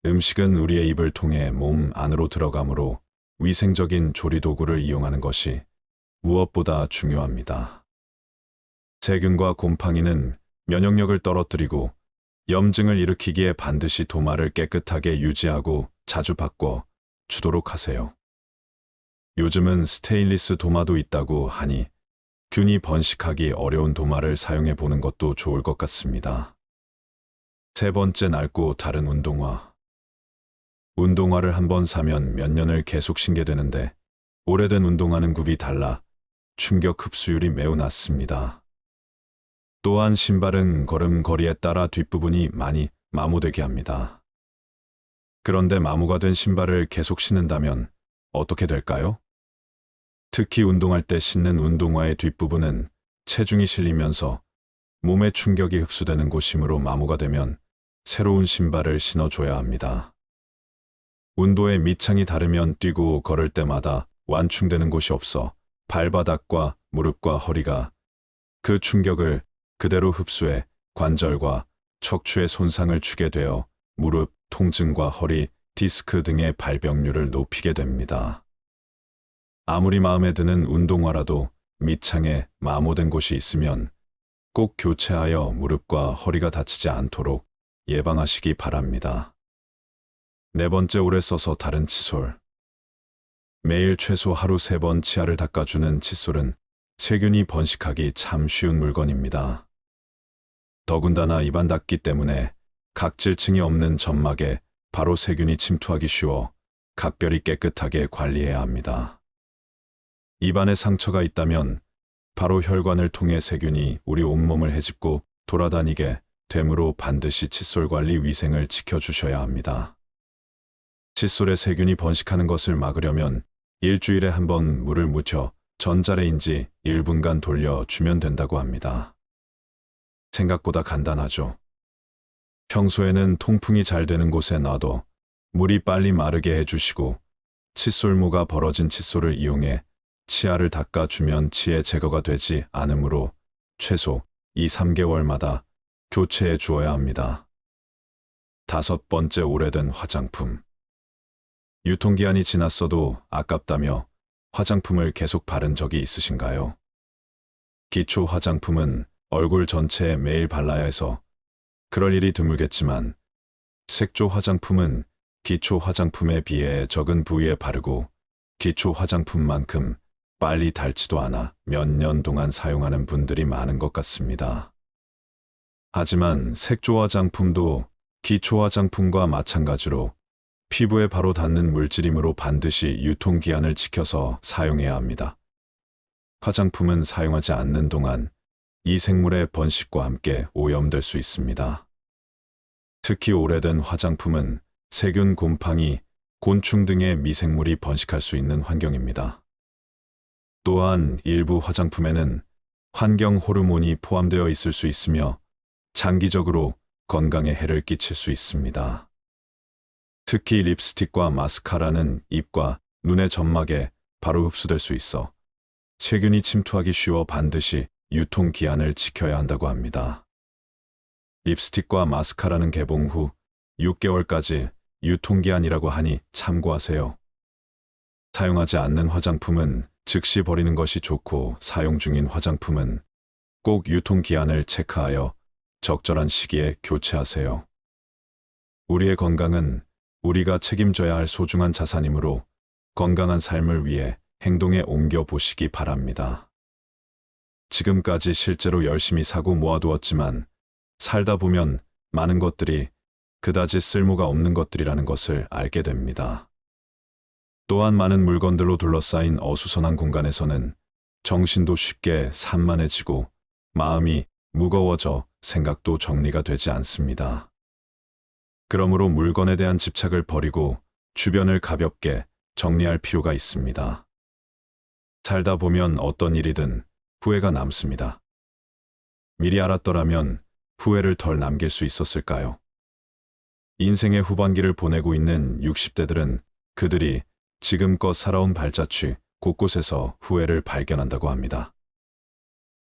음식은 우리의 입을 통해 몸 안으로 들어가므로 위생적인 조리도구를 이용하는 것이 무엇보다 중요합니다. 세균과 곰팡이는 면역력을 떨어뜨리고 염증을 일으키기에 반드시 도마를 깨끗하게 유지하고 자주 바꿔 주도록 하세요. 요즘은 스테인리스 도마도 있다고 하니 균이 번식하기 어려운 도마를 사용해 보는 것도 좋을 것 같습니다. 세 번째, 낡고 다른 운동화. 운동화를 한번 사면 몇 년을 계속 신게 되는데 오래된 운동화는 굽이 달라 충격 흡수율이 매우 낮습니다. 또한 신발은 걸음걸이에 따라 뒷부분이 많이 마모되게 합니다. 그런데 마모가 된 신발을 계속 신는다면 어떻게 될까요? 특히 운동할 때 신는 운동화의 뒷부분은 체중이 실리면서 몸에 충격이 흡수되는 곳이므로 마모가 되면 새로운 신발을 신어줘야 합니다. 운도의 밑창이 다르면 뛰고 걸을 때마다 완충되는 곳이 없어 발바닥과 무릎과 허리가 그 충격을 그대로 흡수해 관절과 척추에 손상을 주게 되어 무릎, 통증과 허리, 디스크 등의 발병률을 높이게 됩니다. 아무리 마음에 드는 운동화라도 밑창에 마모된 곳이 있으면 꼭 교체하여 무릎과 허리가 다치지 않도록 예방하시기 바랍니다. 네 번째, 오래 써서 다른 칫솔. 매일 최소 하루 3번 치아를 닦아주는 칫솔은 세균이 번식하기 참 쉬운 물건입니다. 더군다나 입안 닦기 때문에 각질층이 없는 점막에 바로 세균이 침투하기 쉬워 각별히 깨끗하게 관리해야 합니다. 입안에 상처가 있다면 바로 혈관을 통해 세균이 우리 온몸을 헤집고 돌아다니게 되므로 반드시 칫솔 관리 위생을 지켜주셔야 합니다. 칫솔에 세균이 번식하는 것을 막으려면 일주일에 한 번 물을 묻혀 전자레인지 1분간 돌려주면 된다고 합니다. 생각보다 간단하죠. 평소에는 통풍이 잘 되는 곳에 놔둬 물이 빨리 마르게 해주시고 칫솔모가 벌어진 칫솔을 이용해 치아를 닦아주면 치해 제거가 되지 않으므로 최소 2~3개월마다 교체해 주어야 합니다. 다섯 번째, 오래된 화장품. 유통기한이 지났어도 아깝다며 화장품을 계속 바른 적이 있으신가요? 기초 화장품은 얼굴 전체에 매일 발라야 해서 그럴 일이 드물겠지만 색조 화장품은 기초 화장품에 비해 적은 부위에 바르고 기초 화장품만큼 빨리 닳지도 않아 몇 년 동안 사용하는 분들이 많은 것 같습니다. 하지만 색조 화장품도 기초 화장품과 마찬가지로 피부에 바로 닿는 물질이므로 반드시 유통기한을 지켜서 사용해야 합니다. 화장품은 사용하지 않는 동안 이 생물의 번식과 함께 오염될 수 있습니다. 특히 오래된 화장품은 세균, 곰팡이, 곤충 등의 미생물이 번식할 수 있는 환경입니다. 또한 일부 화장품에는 환경 호르몬이 포함되어 있을 수 있으며 장기적으로 건강에 해를 끼칠 수 있습니다. 특히 립스틱과 마스카라는 입과 눈의 점막에 바로 흡수될 수 있어 세균이 침투하기 쉬워 반드시 유통기한을 지켜야 한다고 합니다. 립스틱과 마스카라는 개봉 후 6개월까지 유통기한이라고 하니 참고하세요. 사용하지 않는 화장품은 즉시 버리는 것이 좋고 사용 중인 화장품은 꼭 유통기한을 체크하여 적절한 시기에 교체하세요. 우리의 건강은 우리가 책임져야 할 소중한 자산이므로 건강한 삶을 위해 행동에 옮겨 보시기 바랍니다. 지금까지 실제로 열심히 사고 모아두었지만 살다 보면 많은 것들이 그다지 쓸모가 없는 것들이라는 것을 알게 됩니다. 또한 많은 물건들로 둘러싸인 어수선한 공간에서는 정신도 쉽게 산만해지고 마음이 무거워져 생각도 정리가 되지 않습니다. 그러므로 물건에 대한 집착을 버리고 주변을 가볍게 정리할 필요가 있습니다. 살다 보면 어떤 일이든 후회가 남습니다. 미리 알았더라면 후회를 덜 남길 수 있었을까요? 인생의 후반기를 보내고 있는 60대들은 그들이 지금껏 살아온 발자취 곳곳에서 후회를 발견한다고 합니다.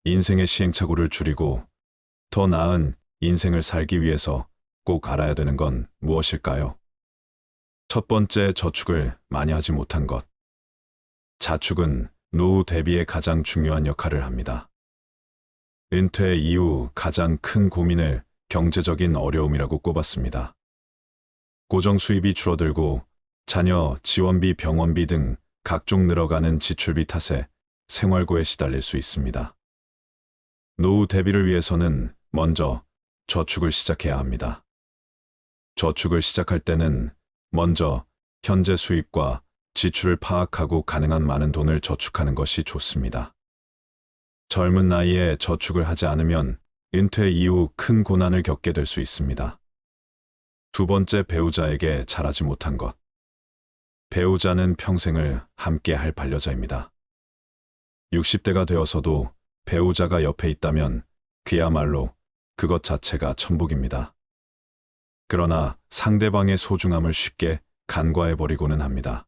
인생의 시행착오를 줄이고 더 나은 인생을 살기 위해서 꼭 알아야 되는 건 무엇일까요? 첫 번째, 저축을 많이 하지 못한 것. 자축은 노후 대비에 가장 중요한 역할을 합니다. 은퇴 이후 가장 큰 고민을 경제적인 어려움이라고 꼽았습니다. 고정 수입이 줄어들고 자녀 지원비, 병원비 등 각종 늘어가는 지출비 탓에 생활고에 시달릴 수 있습니다. 노후 대비를 위해서는 먼저 저축을 시작해야 합니다. 저축을 시작할 때는 먼저 현재 수입과 지출을 파악하고 가능한 많은 돈을 저축하는 것이 좋습니다. 젊은 나이에 저축을 하지 않으면 은퇴 이후 큰 고난을 겪게 될 수 있습니다. 두 번째, 배우자에게 잘하지 못한 것. 배우자는 평생을 함께 할 반려자입니다. 60대가 되어서도 배우자가 옆에 있다면 그야말로 그것 자체가 천복입니다. 그러나 상대방의 소중함을 쉽게 간과해버리고는 합니다.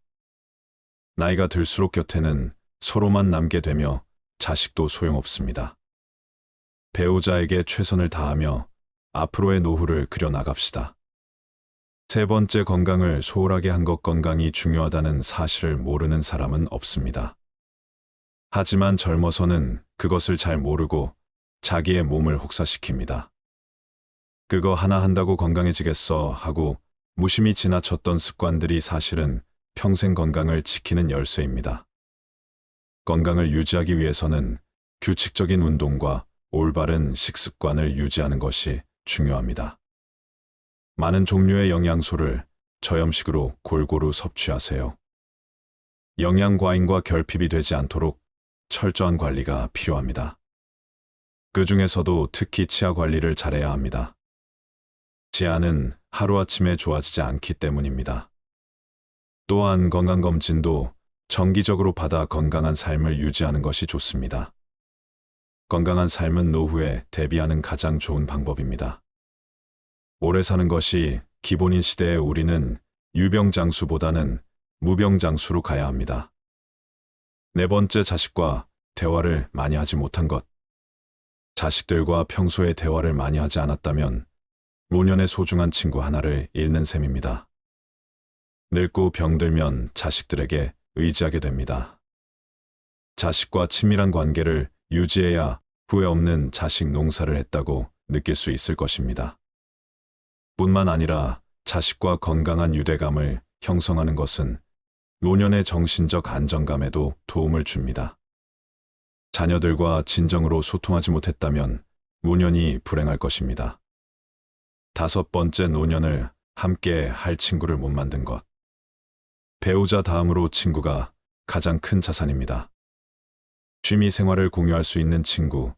나이가 들수록 곁에는 서로만 남게 되며 자식도 소용없습니다. 배우자에게 최선을 다하며 앞으로의 노후를 그려나갑시다. 세 번째, 건강을 소홀하게 한 것. 건강이 중요하다는 사실을 모르는 사람은 없습니다. 하지만 젊어서는 그것을 잘 모르고 자기의 몸을 혹사시킵니다. 그거 하나 한다고 건강해지겠어 하고 무심히 지나쳤던 습관들이 사실은 평생 건강을 지키는 열쇠입니다. 건강을 유지하기 위해서는 규칙적인 운동과 올바른 식습관을 유지하는 것이 중요합니다. 많은 종류의 영양소를 저염식으로 골고루 섭취하세요. 영양 과잉과 결핍이 되지 않도록 철저한 관리가 필요합니다. 그 중에서도 특히 치아 관리를 잘해야 합니다. 치아는 하루아침에 좋아지지 않기 때문입니다. 또한 건강검진도 정기적으로 받아 건강한 삶을 유지하는 것이 좋습니다. 건강한 삶은 노후에 대비하는 가장 좋은 방법입니다. 오래 사는 것이 기본인 시대에 우리는 유병장수보다는 무병장수로 가야 합니다. 네 번째, 자식과 대화를 많이 하지 못한 것. 자식들과 평소에 대화를 많이 하지 않았다면 노년의 소중한 친구 하나를 잃는 셈입니다. 늙고 병들면 자식들에게 의지하게 됩니다. 자식과 친밀한 관계를 유지해야 후회 없는 자식 농사를 했다고 느낄 수 있을 것입니다. 뿐만 아니라 자식과 건강한 유대감을 형성하는 것은 노년의 정신적 안정감에도 도움을 줍니다. 자녀들과 진정으로 소통하지 못했다면 노년이 불행할 것입니다. 다섯 번째, 노년을 함께 할 친구를 못 만든 것. 배우자 다음으로 친구가 가장 큰 자산입니다. 취미 생활을 공유할 수 있는 친구,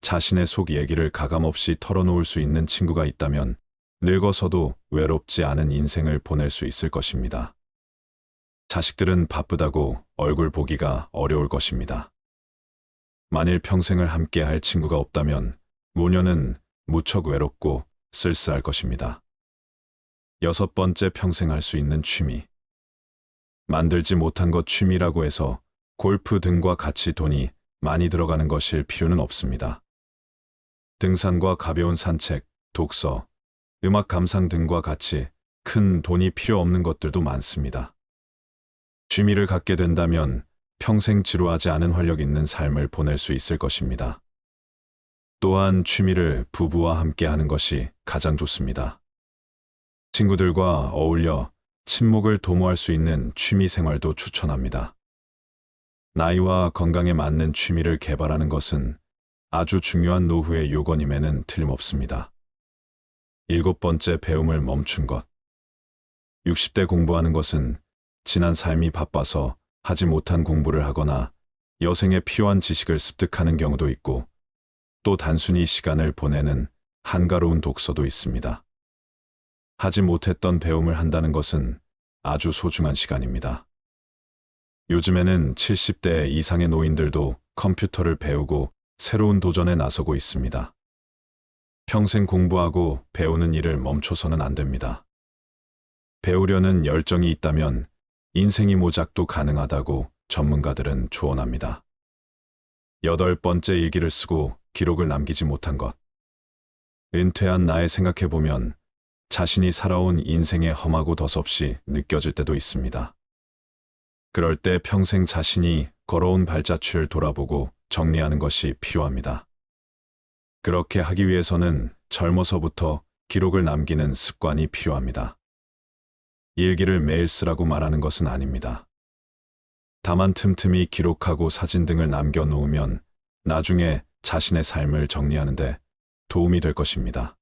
자신의 속 얘기를 가감없이 털어놓을 수 있는 친구가 있다면 늙어서도 외롭지 않은 인생을 보낼 수 있을 것입니다. 자식들은 바쁘다고 얼굴 보기가 어려울 것입니다. 만일 평생을 함께 할 친구가 없다면 노년은 무척 외롭고 쓸쓸할 것입니다. 6번째, 평생 할 수 있는 취미. 만들지 못한 것 취미라고 해서 골프 등과 같이 돈이 많이 들어가는 것일 필요는 없습니다. 등산과 가벼운 산책, 독서, 음악 감상 등과 같이 큰 돈이 필요 없는 것들도 많습니다. 취미를 갖게 된다면 평생 지루하지 않은 활력 있는 삶을 보낼 수 있을 것입니다. 또한 취미를 부부와 함께 하는 것이 가장 좋습니다. 친구들과 어울려 친목을 도모할 수 있는 취미 생활도 추천합니다. 나이와 건강에 맞는 취미를 개발하는 것은 아주 중요한 노후의 요건임에는 틀림없습니다. 7번째, 배움을 멈춘 것. 60대 공부하는 것은 지난 삶이 바빠서 하지 못한 공부를 하거나 여생에 필요한 지식을 습득하는 경우도 있고 또 단순히 시간을 보내는 한가로운 독서도 있습니다. 하지 못했던 배움을 한다는 것은 아주 소중한 시간입니다. 요즘에는 70대 이상의 노인들도 컴퓨터를 배우고 새로운 도전에 나서고 있습니다. 평생 공부하고 배우는 일을 멈춰서는 안 됩니다. 배우려는 열정이 있다면 인생이 모작도 가능하다고 전문가들은 조언합니다. 8번째, 일기를 쓰고 기록을 남기지 못한 것. 은퇴한 나에 생각해보면 자신이 살아온 인생의 험하고 덧없이 느껴질 때도 있습니다. 그럴 때 평생 자신이 걸어온 발자취를 돌아보고 정리하는 것이 필요합니다. 그렇게 하기 위해서는 젊어서부터 기록을 남기는 습관이 필요합니다. 일기를 매일 쓰라고 말하는 것은 아닙니다. 다만 틈틈이 기록하고 사진 등을 남겨놓으면 나중에 자신의 삶을 정리하는 데 도움이 될 것입니다.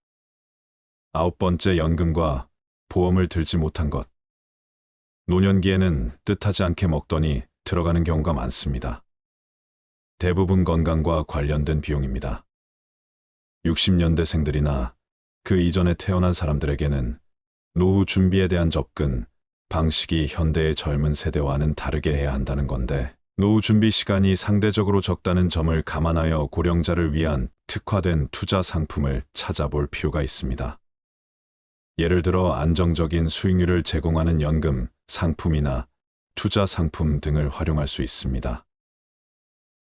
9번째, 연금과 보험을 들지 못한 것. 노년기에는 뜻하지 않게 먹더니 들어가는 경우가 많습니다. 대부분 건강과 관련된 비용입니다. 60년대생들이나 그 이전에 태어난 사람들에게는 노후 준비에 대한 접근 방식이 현대의 젊은 세대와는 다르게 해야 한다는 건데, 노후 준비 시간이 상대적으로 적다는 점을 감안하여 고령자를 위한 특화된 투자 상품을 찾아볼 필요가 있습니다. 예를 들어 안정적인 수익률을 제공하는 연금, 상품이나 투자 상품 등을 활용할 수 있습니다.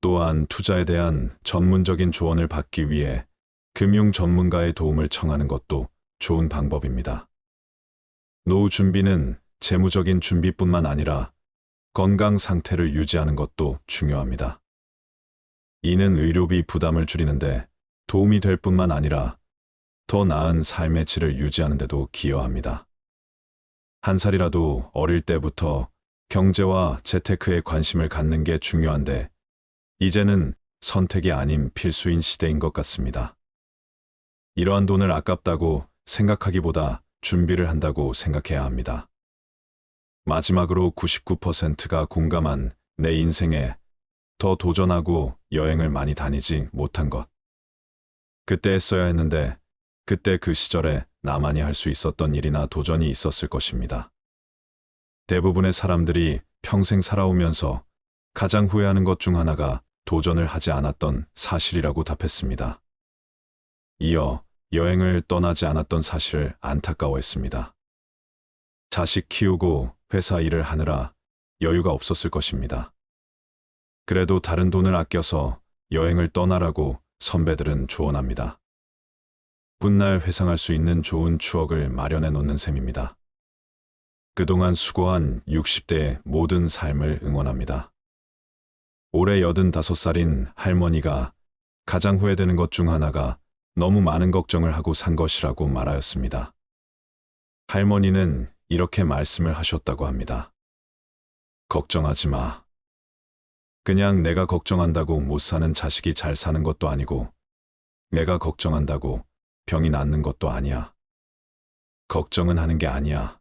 또한 투자에 대한 전문적인 조언을 받기 위해 금융 전문가의 도움을 청하는 것도 좋은 방법입니다. 노후 준비는 재무적인 준비뿐만 아니라 건강 상태를 유지하는 것도 중요합니다. 이는 의료비 부담을 줄이는데 도움이 될 뿐만 아니라 더 나은 삶의 질을 유지하는 데도 기여합니다. 한 살이라도 어릴 때부터 경제와 재테크에 관심을 갖는 게 중요한데, 이제는 선택이 아닌 필수인 시대인 것 같습니다. 이러한 돈을 아깝다고 생각하기보다 준비를 한다고 생각해야 합니다. 마지막으로 99%가 공감한 내 인생에 더 도전하고 여행을 많이 다니지 못한 것. 그때 했어야 했는데 그때 그 시절에 나만이 할 수 있었던 일이나 도전이 있었을 것입니다. 대부분의 사람들이 평생 살아오면서 가장 후회하는 것 중 하나가 도전을 하지 않았던 사실이라고 답했습니다. 이어 여행을 떠나지 않았던 사실을 안타까워했습니다. 자식 키우고 회사 일을 하느라 여유가 없었을 것입니다. 그래도 다른 돈을 아껴서 여행을 떠나라고 선배들은 조언합니다. 훗날 회상할 수 있는 좋은 추억을 마련해 놓는 셈입니다. 그동안 수고한 60대의 모든 삶을 응원합니다. 올해 85살인 할머니가 가장 후회되는 것 중 하나가 너무 많은 걱정을 하고 산 것이라고 말하였습니다. 할머니는 이렇게 말씀을 하셨다고 합니다. 걱정하지 마. 그냥 내가 걱정한다고 못 사는 자식이 잘 사는 것도 아니고, 내가 걱정한다고 병이 낫는 것도 아니야. 걱정은 하는 게 아니야.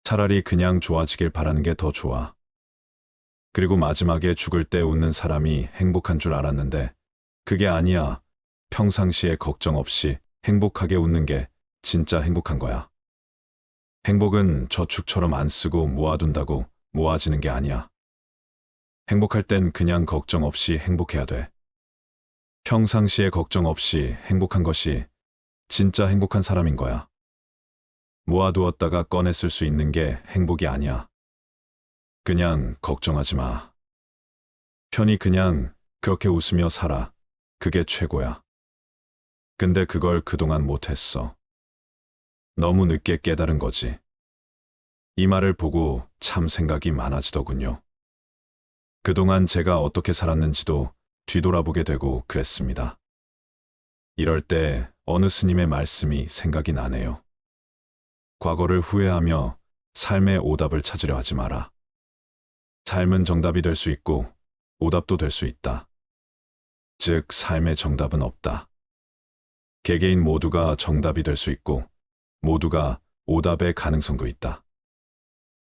차라리 그냥 좋아지길 바라는 게 더 좋아. 그리고 마지막에 죽을 때 웃는 사람이 행복한 줄 알았는데 그게 아니야. 평상시에 걱정 없이 행복하게 웃는 게 진짜 행복한 거야. 행복은 저축처럼 안 쓰고 모아둔다고 모아지는 게 아니야. 행복할 땐 그냥 걱정 없이 행복해야 돼. 평상시에 걱정 없이 행복한 것이 진짜 행복한 사람인 거야. 모아두었다가 꺼내 쓸 수 있는 게 행복이 아니야. 그냥 걱정하지 마. 편히 그냥 그렇게 웃으며 살아. 그게 최고야. 근데 그걸 그동안 못했어. 너무 늦게 깨달은 거지. 이 말을 보고 참 생각이 많아지더군요. 그동안 제가 어떻게 살았는지도 뒤돌아보게 되고 그랬습니다. 이럴 때 어느 스님의 말씀이 생각이 나네요. 과거를 후회하며 삶의 오답을 찾으려 하지 마라. 삶은 정답이 될 수 있고 오답도 될 수 있다. 즉, 삶의 정답은 없다. 개개인 모두가 정답이 될 수 있고 모두가 오답의 가능성도 있다.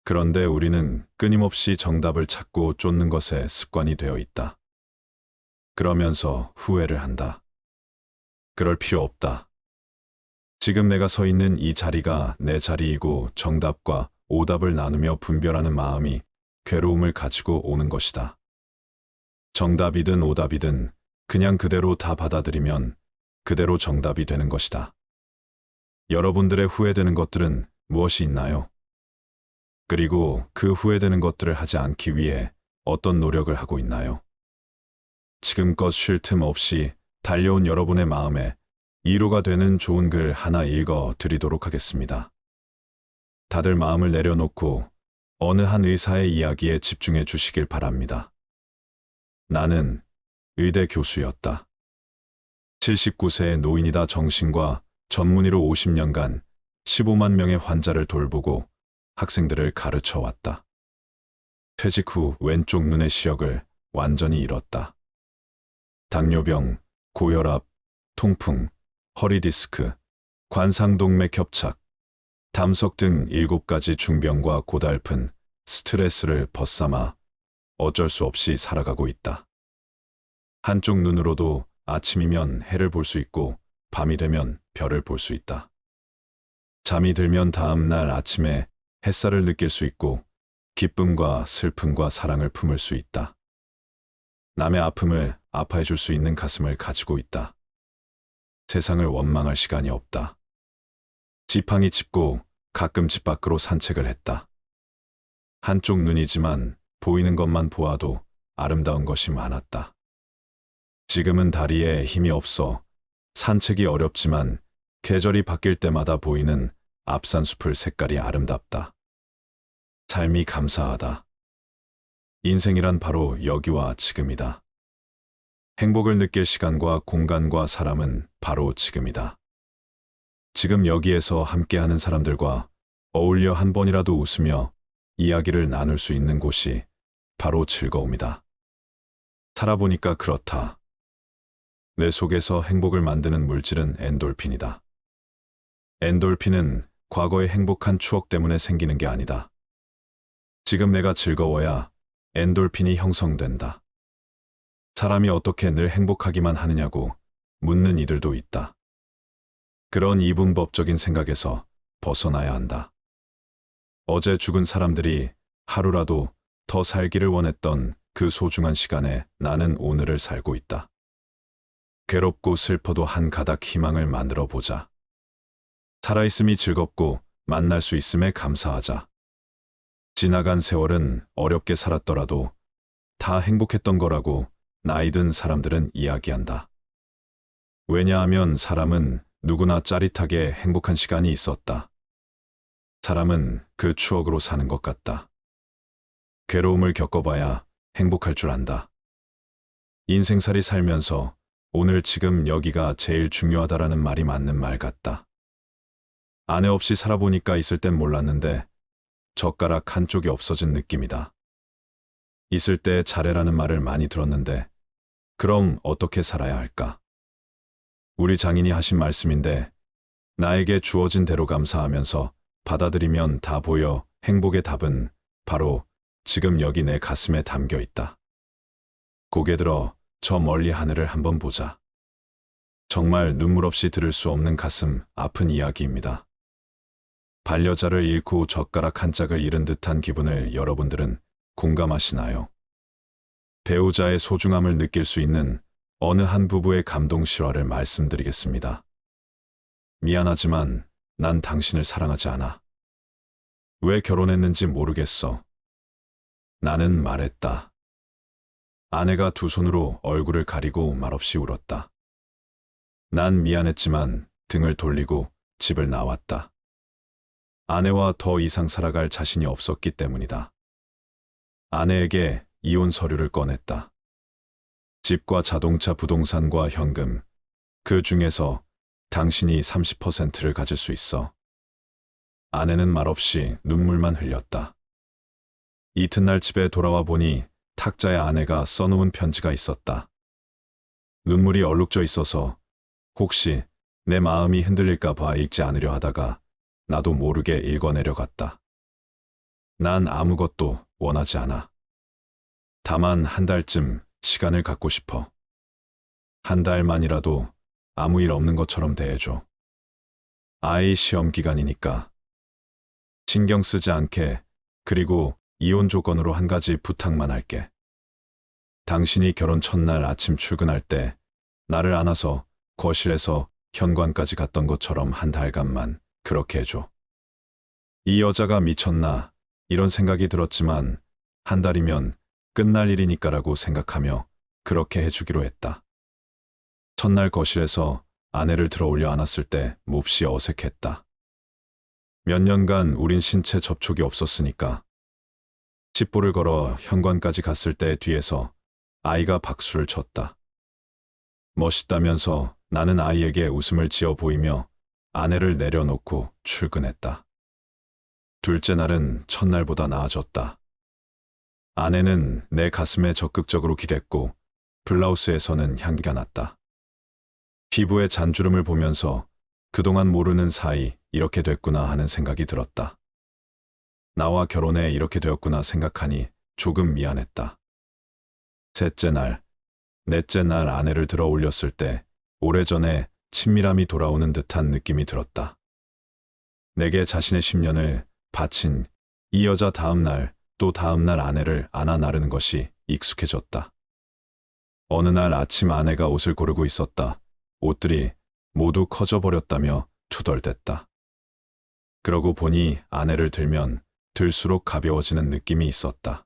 그런데 우리는 끊임없이 정답을 찾고 쫓는 것에 습관이 되어 있다. 그러면서 후회를 한다. 그럴 필요 없다. 지금 내가 서 있는 이 자리가 내 자리이고 정답과 오답을 나누며 분별하는 마음이 괴로움을 가지고 오는 것이다. 정답이든 오답이든 그냥 그대로 다 받아들이면 그대로 정답이 되는 것이다. 여러분들의 후회되는 것들은 무엇이 있나요? 그리고 그 후회되는 것들을 하지 않기 위해 어떤 노력을 하고 있나요? 지금껏 쉴 틈 없이 달려온 여러분의 마음에 위로가 되는 좋은 글 하나 읽어 드리도록 하겠습니다. 다들 마음을 내려놓고 어느 한 의사의 이야기에 집중해 주시길 바랍니다. 나는 의대 교수였다. 79세의 노인이다. 정신과 전문의로 50년간 15만 명의 환자를 돌보고 학생들을 가르쳐 왔다. 퇴직 후 왼쪽 눈의 시력을 완전히 잃었다. 당뇨병, 고혈압, 통풍, 허리 디스크, 관상동맥 협착, 담석 등 7가지 중병과 고달픈 스트레스를 벗삼아 어쩔 수 없이 살아가고 있다. 한쪽 눈으로도 아침이면 해를 볼 수 있고 밤이 되면 별을 볼 수 있다. 잠이 들면 다음 날 아침에 햇살을 느낄 수 있고 기쁨과 슬픔과 사랑을 품을 수 있다. 남의 아픔을 아파해 줄 수 있는 가슴을 가지고 있다. 세상을 원망할 시간이 없다. 지팡이 짚고 가끔 집 밖으로 산책을 했다. 한쪽 눈이지만 보이는 것만 보아도 아름다운 것이 많았다. 지금은 다리에 힘이 없어 산책이 어렵지만 계절이 바뀔 때마다 보이는 앞산숲을 색깔이 아름답다. 삶이 감사하다. 인생이란 바로 여기와 지금이다. 행복을 느낄 시간과 공간과 사람은 바로 지금이다. 지금 여기에서 함께하는 사람들과 어울려 한 번이라도 웃으며 이야기를 나눌 수 있는 곳이 바로 즐거움이다. 살아보니까 그렇다. 뇌 속에서 행복을 만드는 물질은 엔돌핀이다. 엔돌핀은 과거의 행복한 추억 때문에 생기는 게 아니다. 지금 내가 즐거워야 엔돌핀이 형성된다. 사람이 어떻게 늘 행복하기만 하느냐고 묻는 이들도 있다. 그런 이분법적인 생각에서 벗어나야 한다. 어제 죽은 사람들이 하루라도 더 살기를 원했던 그 소중한 시간에 나는 오늘을 살고 있다. 괴롭고 슬퍼도 한 가닥 희망을 만들어 보자. 살아있음이 즐겁고 만날 수 있음에 감사하자. 지나간 세월은 어렵게 살았더라도 다 행복했던 거라고 나이 든 사람들은 이야기한다. 왜냐하면 사람은 누구나 짜릿하게 행복한 시간이 있었다. 사람은 그 추억으로 사는 것 같다. 괴로움을 겪어봐야 행복할 줄 안다. 인생살이 살면서 오늘 지금 여기가 제일 중요하다라는 말이 맞는 말 같다. 아내 없이 살아보니까 있을 땐 몰랐는데 젓가락 한쪽이 없어진 느낌이다. 있을 때 잘해라는 말을 많이 들었는데 그럼 어떻게 살아야 할까? 우리 장인이 하신 말씀인데 나에게 주어진 대로 감사하면서 받아들이면 다 보여. 행복의 답은 바로 지금 여기 내 가슴에 담겨 있다. 고개 들어 저 멀리 하늘을 한번 보자. 정말 눈물 없이 들을 수 없는 가슴 아픈 이야기입니다. 반려자를 잃고 젓가락 한 짝을 잃은 듯한 기분을 여러분들은 공감하시나요? 배우자의 소중함을 느낄 수 있는 어느 한 부부의 감동 실화를 말씀드리겠습니다. 미안하지만 난 당신을 사랑하지 않아. 왜 결혼했는지 모르겠어. 나는 말했다. 아내가 두 손으로 얼굴을 가리고 말없이 울었다. 난 미안했지만 등을 돌리고 집을 나왔다. 아내와 더 이상 살아갈 자신이 없었기 때문이다. 아내에게 이혼 서류를 꺼냈다. 집과 자동차, 부동산과 현금, 그 중에서 당신이 30%를 가질 수 있어. 아내는 말없이 눈물만 흘렸다. 이튿날 집에 돌아와 보니 탁자에 아내가 써놓은 편지가 있었다. 눈물이 얼룩져 있어서 혹시 내 마음이 흔들릴까 봐 읽지 않으려 하다가 나도 모르게 읽어내려갔다. 난 아무것도 원하지 않아. 다만 한 달쯤 시간을 갖고 싶어. 한 달만이라도 아무 일 없는 것처럼 대해줘. 아이 시험 기간이니까. 신경 쓰지 않게. 그리고 이혼 조건으로 한 가지 부탁만 할게. 당신이 결혼 첫날 아침 출근할 때 나를 안아서 거실에서 현관까지 갔던 것처럼 한 달간만 그렇게 해줘. 이 여자가 미쳤나 이런 생각이 들었지만 한 달이면 끝날 일이니까라고 생각하며 그렇게 해주기로 했다. 첫날 거실에서 아내를 들어 올려 안았을 때 몹시 어색했다. 몇 년간 우린 신체 접촉이 없었으니까. 칩보를 걸어 현관까지 갔을 때 뒤에서 아이가 박수를 쳤다. 멋있다면서 나는 아이에게 웃음을 지어 보이며 아내를 내려놓고 출근했다. 둘째 날은 첫날보다 나아졌다. 아내는 내 가슴에 적극적으로 기댔고 블라우스에서는 향기가 났다. 피부의 잔주름을 보면서 그동안 모르는 사이 이렇게 됐구나 하는 생각이 들었다. 나와 결혼해 이렇게 되었구나 생각하니 조금 미안했다. 셋째 날, 넷째 날 아내를 들어 올렸을 때 오래전에 친밀함이 돌아오는 듯한 느낌이 들었다. 내게 자신의 10년을 바친 이 여자 다음 날 또 다음 날 아내를 안아 나르는 것이 익숙해졌다. 어느 날 아침 아내가 옷을 고르고 있었다. 옷들이 모두 커져버렸다며 투덜댔다. 그러고 보니 아내를 들면 들수록 가벼워지는 느낌이 있었다.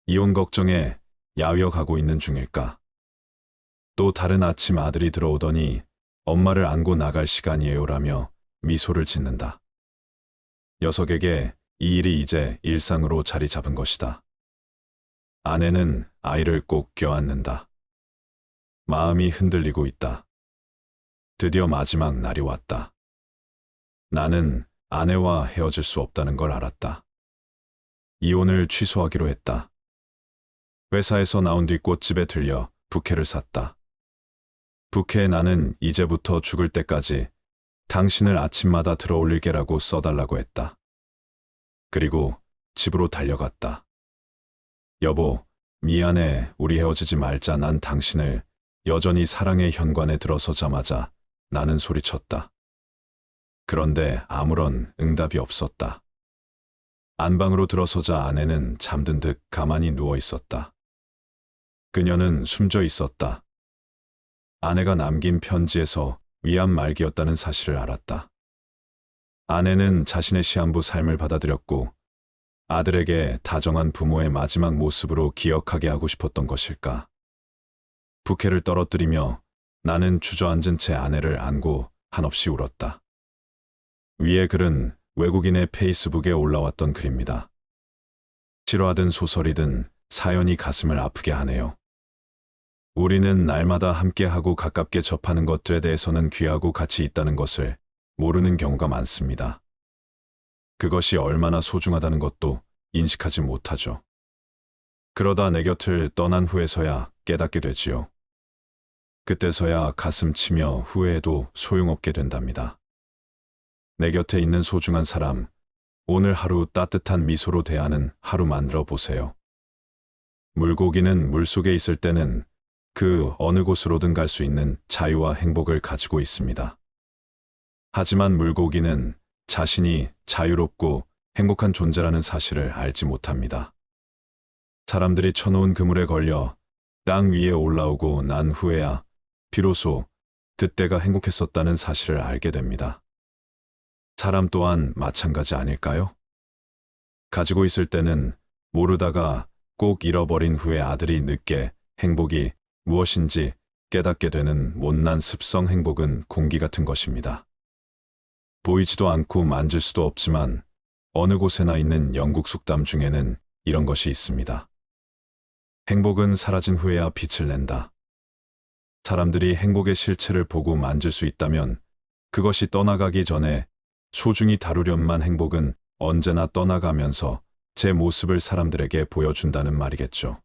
이혼 걱정에 야위어 가고 있는 중일까? 또 다른 아침 아들이 들어오더니 엄마를 안고 나갈 시간이에요라며 미소를 짓는다. 녀석에게 이 일이 이제 일상으로 자리 잡은 것이다. 아내는 아이를 꼭 껴안는다. 마음이 흔들리고 있다. 드디어 마지막 날이 왔다. 나는 아내와 헤어질 수 없다는 걸 알았다. 이혼을 취소하기로 했다. 회사에서 나온 뒤 꽃집에 들려 부케를 샀다. 부케에 나는 이제부터 죽을 때까지 당신을 아침마다 들어올릴게라고 써달라고 했다. 그리고 집으로 달려갔다. 여보, 미안해. 우리 헤어지지 말자. 난 당신을 여전히 사랑해. 현관에 들어서자마자 나는 소리쳤다. 그런데 아무런 응답이 없었다. 안방으로 들어서자 아내는 잠든 듯 가만히 누워 있었다. 그녀는 숨져 있었다. 아내가 남긴 편지에서 위안 말기였다는 사실을 알았다. 아내는 자신의 시한부 삶을 받아들였고 아들에게 다정한 부모의 마지막 모습으로 기억하게 하고 싶었던 것일까. 부케를 떨어뜨리며 나는 주저앉은 채 아내를 안고 한없이 울었다. 위의 글은 외국인의 페이스북에 올라왔던 글입니다. 실화든 소설이든 사연이 가슴을 아프게 하네요. 우리는 날마다 함께하고 가깝게 접하는 것들에 대해서는 귀하고 가치 있다는 것을 모르는 경우가 많습니다. 그것이 얼마나 소중하다는 것도 인식하지 못하죠. 그러다 내 곁을 떠난 후에서야 깨닫게 되지요. 그때서야 가슴 치며 후회해도 소용없게 된답니다. 내 곁에 있는 소중한 사람, 오늘 하루 따뜻한 미소로 대하는 하루 만들어 보세요. 물고기는 물속에 있을 때는 그 어느 곳으로든 갈 수 있는 자유와 행복을 가지고 있습니다. 하지만 물고기는 자신이 자유롭고 행복한 존재라는 사실을 알지 못합니다. 사람들이 쳐놓은 그물에 걸려 땅 위에 올라오고 난 후에야 비로소 그때가 행복했었다는 사실을 알게 됩니다. 사람 또한 마찬가지 아닐까요? 가지고 있을 때는 모르다가 꼭 잃어버린 후에 아들이 늦게 행복이 무엇인지 깨닫게 되는 못난 습성. 행복은 공기 같은 것입니다. 보이지도 않고 만질 수도 없지만 어느 곳에나 있는 영국 속담 중에는 이런 것이 있습니다. 행복은 사라진 후에야 빛을 낸다. 사람들이 행복의 실체를 보고 만질 수 있다면 그것이 떠나가기 전에 소중히 다루련만 행복은 언제나 떠나가면서 제 모습을 사람들에게 보여준다는 말이겠죠.